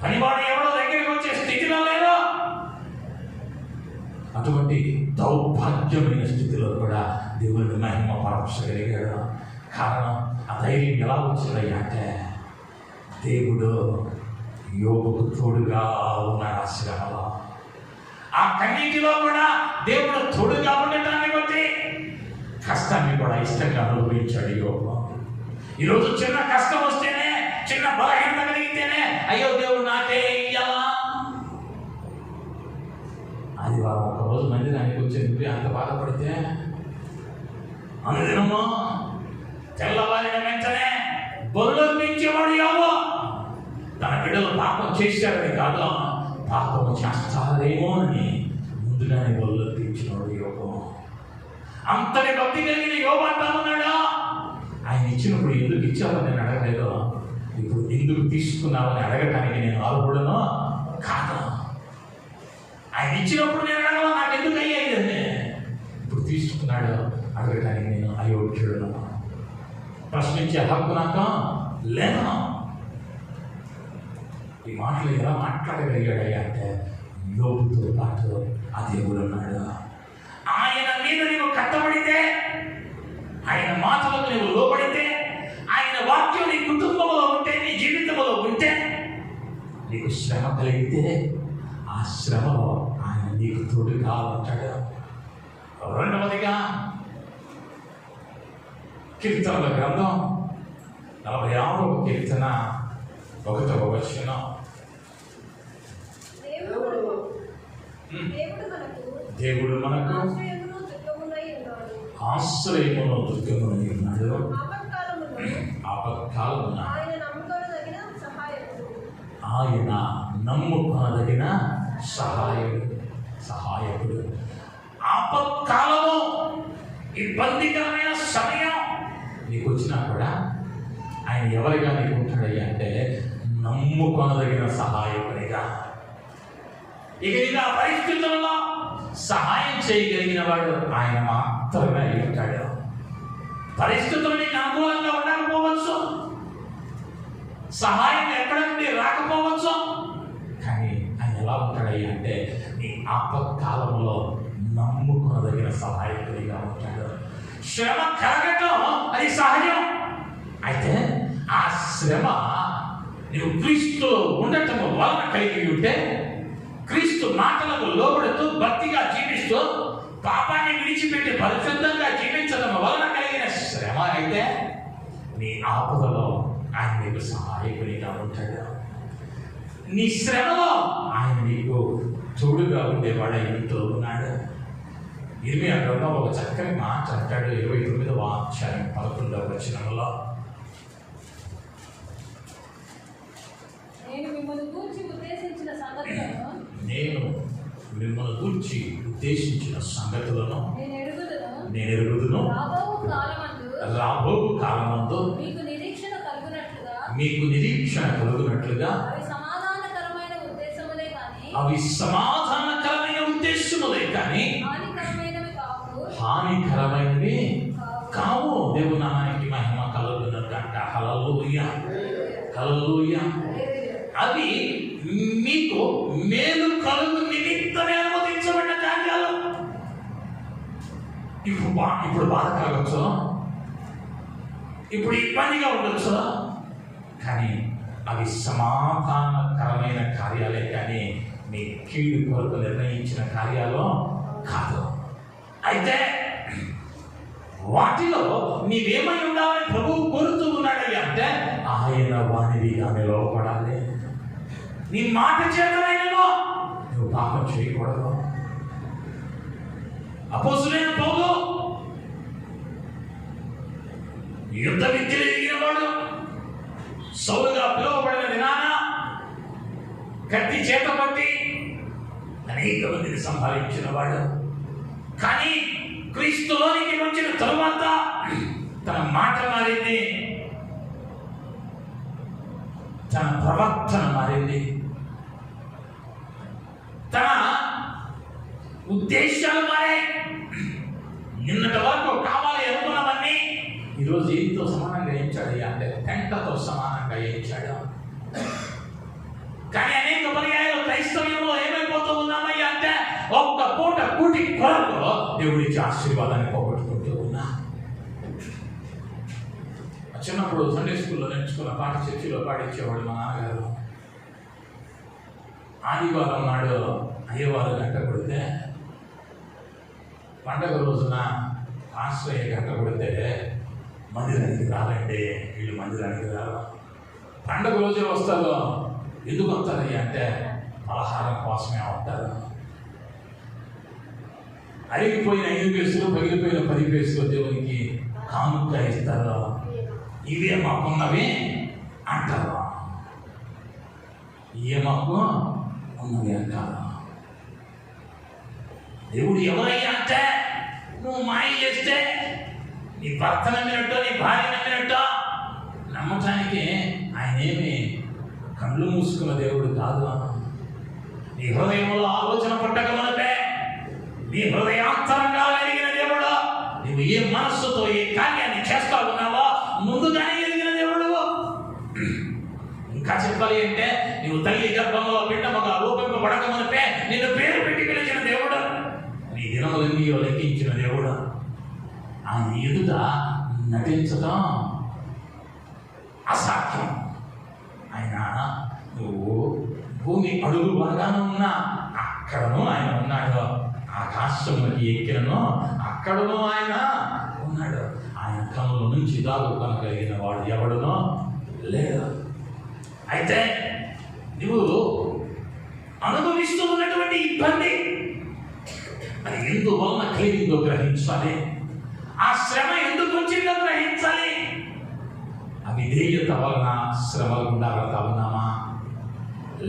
పనివాడు ఎవరో దగ్గరికి వచ్చే స్థితిలో లేదో, అటువంటి దౌర్భాగ్యమైన స్థితిలో కూడా దేవుని మహిమ పరచగలిగాడు. కారణం ఆ ధైర్యం ఎలా వచ్చిందయ్యా అంటే దేవుడు యోగుకు తోడుగా ఉన్నాడు. ఆ శ్రమలో, ఆ కన్నీటిలో కూడా దేవుడు తోడుగా ఉండటాన్ని బట్టి కష్టాన్ని కూడా ఇష్టంగా అనుభవించాడు యోగు. ఈరోజు చిన్న కష్టం వస్తేనే, చిన్న బలహీనత కలిగితేనే అయ్యో దేవుడు నాకే ఇయ్యాలా. ఆదివారం రోజు మందిరానికి వచ్చే నువ్వే అంత బాధపడితే అనుదినమో తెల్లవారిన వెంటనే బొర్రపించేవాడు ఎవో తన బిడ్డలు పాపం చేశారని కాదు, పాపం చేస్తారేమో అని ముందుగానే బొర్రపించినవాడు యోగం. అంతటి భక్తి కలిగిన యోగం అంటామన్నాడా, ఆయన ఇచ్చినప్పుడు ఎందుకు ఇచ్చావని నేను అడగలేదు, ఇప్పుడు ఎందుకు తీసుకున్నావని అడగటానికి నేను అర్హుడను కాదు. ఆయన ఇచ్చినప్పుడు నేను అడగల, నాకు ఎందుకు అయ్యాయిదని. ఇప్పుడు తీసుకున్నాడు అడగటానికి నేను అయోగ్యుడను, ప్రశ్నించే హక్కు నాకు లేదు. ఈ మాటలు ఎలా మాట్లాడగలిగాడయ్యా అంటే యోగుతో పాటు ఆ దేవుడు ఉన్నాడు. ఆయన మీద నీవు కట్టబడితే, ఆయన మాటలకు నీవు లోబడితే, ఆయన వాక్యం నీ కుటుంబంలో ఉంటే, నీ జీవితంలో ఉంటే, నీకు శ్రమ కలిగితే ఆ శ్రమలో ఆయన నీకు తోడుగా ఉంటాడు. రెండవదిగా కీర్తనల గ్రంథం 46వ కీర్తన 1వ వచనం. దేవుడు మనకు ఆశ్రయమును దుర్గమునై ఉన్నాడు. ఆపత్కాలమున ఆయన నమ్ముకొనదగిన సహాయకుడు. ఆపత్కాలము, ఇబ్బందికరమైన సమయం నీకు వచ్చినా కూడా ఆయన ఎవరిగా నీకు ఉంటాడయ్యా అంటే నమ్ముకొనదగిన సహాయకుడిగా. ఇక నీకు ఆ పరిస్థితుల్లో సహాయం చేయగలిగిన వాడు ఆయన మాత్రమే అయి ఉంటాడు. పరిస్థితులు నీకు అనుకూలంగా ఉండకపోవచ్చు, సహాయం ఎక్కడ నుండి రాకపోవచ్చు, కానీ ఆయన ఎలా ఉంటాడయ్యా అంటే నీ ఆపత్కాలంలో నమ్ముకొనదగిన సహాయకుడిగా ఉంటాడు. శ్రమ కలగటం అది సహజం. అయితే ఆ శ్రమ నువ్వు క్రీస్తు ఉండటం వలన కలిగి ఉంటే, క్రీస్తు మాటలకు లోబడుతూ భక్తిగా జీవిస్తూ పాపాన్ని విడిచిపెట్టి పరిశుద్ధంగా జీవించడం వలన కలిగిన శ్రమ అయితే నీ ఆపదలో ఆయన నీకు సహాయకునిగా ఉంటాడు. నీ శ్రమలో ఆయన నీకు తోడుగా ఉండేవాడు ఇంట్లో ఉన్నాడు. ఇర్మియా గ్రంథంలో ఒక చక్కని మాట అంటాడు. 29వ అధ్యాయం 11వ వచనంలో, నేను మిమ్మల్ని గూర్చి ఉద్దేశించిన సంగతులను నేను ఎరుగుదును. రాబో కాలమందు మీకు నిరీక్షణ కలుగునట్లుగా అవి సమాధానకరమైన ఉద్దేశములే కానీ హానికరమైనవి కావు. దేవుని నామానికి మహిమ కలుగునట్టు. హల్లెలూయా, హల్లెలూయా. అవి మీకు మేలు కలుగు నిమిత్తమే అనుమతించబడిన కార్యాలు. ఇప్పుడు బాధ కలగచ్చు, ఇప్పుడు ఇబ్బందిగా ఉండొచ్చు, కానీ అవి సమాధానకరమైన కార్యాలే కానీ మీ కీడు కొరకు నిర్ణయించిన కార్యాలు కాదు. అయితే వాటిలో నీవేమై ఉండాలని ప్రభువు కోరుతూ ఉన్నాడయ్యా అంటే ఆయన వాణిదిగా నిలవబడాలి. నీ మాట చేతనైనను నువ్వు పాపం చేయకూడదు. అపోస్తలుడైన పౌలు యుద్ధ విద్యలు ఎదిగిన వాడు, సౌలుగా పిలువబడిన దినాన కత్తి చేత పట్టి అనేక మందిని సంహరించిన వాడు. కానీ క్రీస్తులోనికి వచ్చిన తరువాత తన మాట మారింది, తన ప్రవర్తన మారింది, తన ఉద్దేశాలు మారాయి. నిన్నటి వరకు కావాలి అనుకున్నవన్నీ ఈరోజు ఏతో సమానంగా ఇచ్చాడు అంటే పెంటతో సమానంగా ఇచ్చాడు. కానీ అనేక పర్యాయాలు క్రైస్తవ్యంలో ఏమైపోతూ ఉన్నామయ్యా అంటే ఒక్క పూట కూటి కొరకు దేవుడిచ్చి ఆశీర్వాదాన్ని పోగొట్టుకుంటూ ఉన్నా. చిన్నప్పుడు సండే స్కూల్లో నేర్చుకున్న పాట చర్చిలో పాటించేవాడు మా నాన్నగారు. ఆదివారం నాడు అయ్యవారు గంట కొడితే, పండగ రోజున ఆశ్రయ గంట కొడితే మందిరానికి రాలండి, వీళ్ళు మందిరానికి రారు. పండగ రోజు వస్తారు. ఎందుకు వస్తారయ్యా అంటే పలహారం కోసమే వస్తారు. అరిగిపోయిన 5 పైసలు, పగిలిపోయిన 10 పైసలు దేవునికి కానుక ఇస్తారా? ఇవే మాకున్నవి అంటారా? ఇవే మాకు ఉన్నవి అంటారా? దేవుడు ఎవరయ్యా అంటే, నువ్వు మాయ చేస్తే నీ భర్త నమ్మినట్టు, నీ భార్య నమ్మినట్టు నమ్మటానికి ఆయన ఏమి కళ్ళు మూసుకున్న దేవుడు కాదు. నీ హృదయంలో ఆలోచన పుట్టక మనపే నీ హృదయాంతరంగా ఎరిగిన దేవుడు. నువ్వు ఏ మనస్సుతో ఏ కార్యాన్ని చేస్తా ఉన్నావో ముందుగానే ఎరిగిన దేవుడు. ఇంకా చెప్పాలి అంటే, నువ్వు తల్లి గర్భంలో బిడ్డముగా రూపింపబడక మనపే నిన్ను పేరు పెట్టి పిలిచిన దేవుడు. నీ దినములన్నీ లెక్కించిన దేవుడు. ఆయన ఎదుట నటించడం అసాధ్యం. ఆయన నువ్వు భూమి అడుగు బాగానే ఉన్నా అక్కడను ఆయన ఉన్నాడు. ఆకాశంలోకి ఎక్కినను అక్కడను ఆయన ఉన్నాడు. ఆయన కనుల నుంచి దాగుకొనగలిగిన వాడు ఎవడునో లేడు. అయితే నువ్వు అనుభవిస్తూ ఉన్నటువంటి ఇబ్బంది అది ఎందువలన కలిగిందో గ్రహించాలి. ఆ శ్రమ ఎందుకు వచ్చిందో గ్రహించాలి. అవిధేయత వలన శ్రమల గుండా వెళ్తా ఉన్నామా,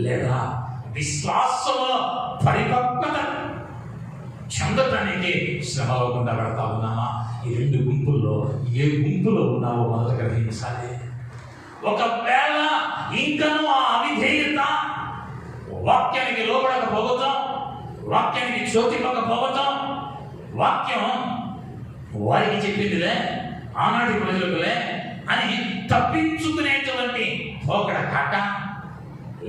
లేదా విశ్వాసంలో పరిపక్వత చెందటానికి శ్రమల గుండా వెళ్తా ఉన్నామా? ఈ 2 గుంపుల్లో ఏ గుంపులో ఉన్నావో మొదట గ్రహించాలి. ఒకవేళ ఇంకనూ ఆ అవిధేయత వాక్యానికి లోబడకపోవటం, వాక్యానికి చోటివ్వకపోవటం, వాక్యం వారికి చెప్పిందిలే, ఆనాటి ప్రజలకులే అని తప్పించుకునేటువంటి పోకడ కాక,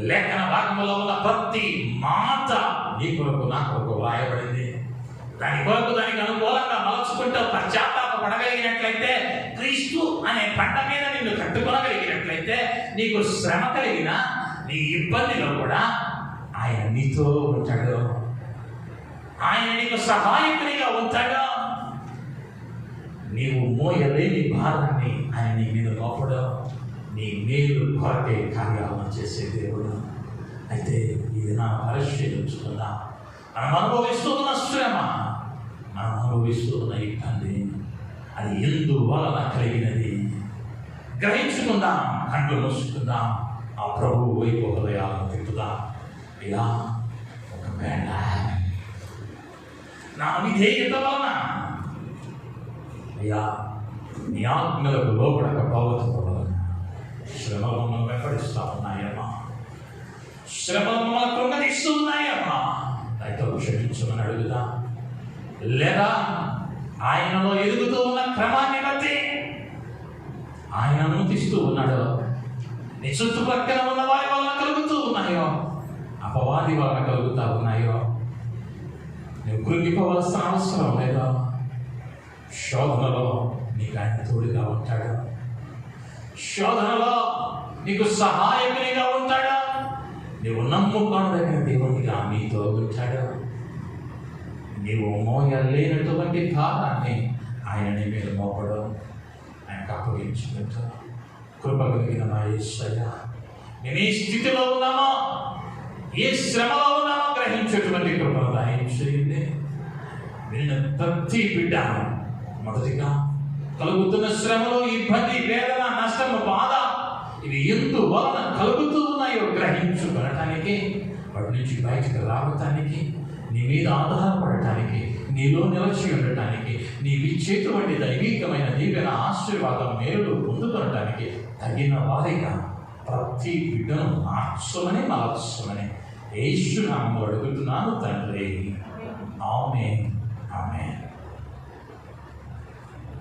లేఖన భాగంలో ఉన్న ప్రతి మాట నీ కొరకు నా కొరకు వ్రాయబడింది. దాని కొరకు దానికి అనుకూలంగా మలుచుకుంటూ పశ్చాత్తాప పడగలిగినట్లయితే, క్రీస్తు అనే పంట మీద నిన్ను కట్టుకోగలిగినట్లయితే, నీకు శ్రమ కలిగిన నీ ఇబ్బందిలో కూడా ఆయన నీతో ఉంటాడు. ఆయన నీకు సహాయకునిగా ఉంటాడు. నీవు మోయలేని భారాన్ని ఆయన నీ మీద మోపడు. నీ మేలు కొరకే కార్యాలను చేసే దేవుడు. అయితే ఇది నా పరిశీలించుకుందాం. మనం అనుభవిస్తున్న శ్రమ, మనం అనుభవిస్తున్న ఇబ్బంది అది ఎందువలన కలిగినది గ్రహించుకుందాం. కండ్లు మూసుకుందాం. ఆ ప్రభువు వైపు హృదయాలను తిప్పుదాం. ఇలా ఒకవేళ నా విధేయత వలన అయ్యా నీ ఆజ్ఞలకు లోపడకపోవటం వలన శ్రమలు మమ్మల్ని వెంబడిస్తూ ఉన్నాయమ్మా, శ్రమలు మమ్మల్ని కృంగదీస్తూ ఉన్నాయమ్మా, అయితే క్షమించమని అడుగుదా. లేదా ఆయనలో ఎదుగుతూ ఉన్న క్రమాన్ని బట్టి ఆయన అనుమతిస్తూ ఉన్నాడు. నీ చుట్టుపక్కల ఉన్న వారి వలన కలుగుతూ ఉన్నాయో, అపవాది వలన కలుగుతూ ఉన్నాయో, నువ్వు కృంగిపోవలసిన అవసరం లేదా. శోధనలో నీకు ఆయన తోడుగా ఉంటాడు. శోధనలో నీకు సహాయకునిగా ఉంటాడు. నీవు నమ్ముకోదగిన దేవునిగా నీతో ఉంటాడు. నీవు మోయలేనటువంటి భారాన్ని ఆయన నీ మీద మోపడం, ఆయనకు అప్పగించుకుంటా. కృప కలిగిన నా యేసయ్య, నేను ఈ స్థితిలో ఉన్నామో, ఏ శ్రమలో ఉన్నామో గ్రహించేటువంటి కృపను దానం చేయండి. విన్న ప్రతి బిడ్డ మొదటిగా కలుగుతున్న శ్రమలో ఇబ్బంది, వేదన, నష్టము, బాధ ఇవి ఎందువలన కలుగుతూ ఉన్నాయో గ్రహించుకోవటానికి, వాటి నుంచి బయటకు రావటానికి, నీ మీద ఆధారపడటానికి, నీలో నిలిచి ఉండటానికి, నీవిచ్చేటువంటి దైవికమైన దీవెన, ఆశీర్వాదం, మేలు పొందుకొనటానికి తగిన వారిగా ప్రతి బిడ్డను మార్చమని యేసు నామములో అడుగుతున్నాను తండ్రి. ఆమేన్. ఆమేన్.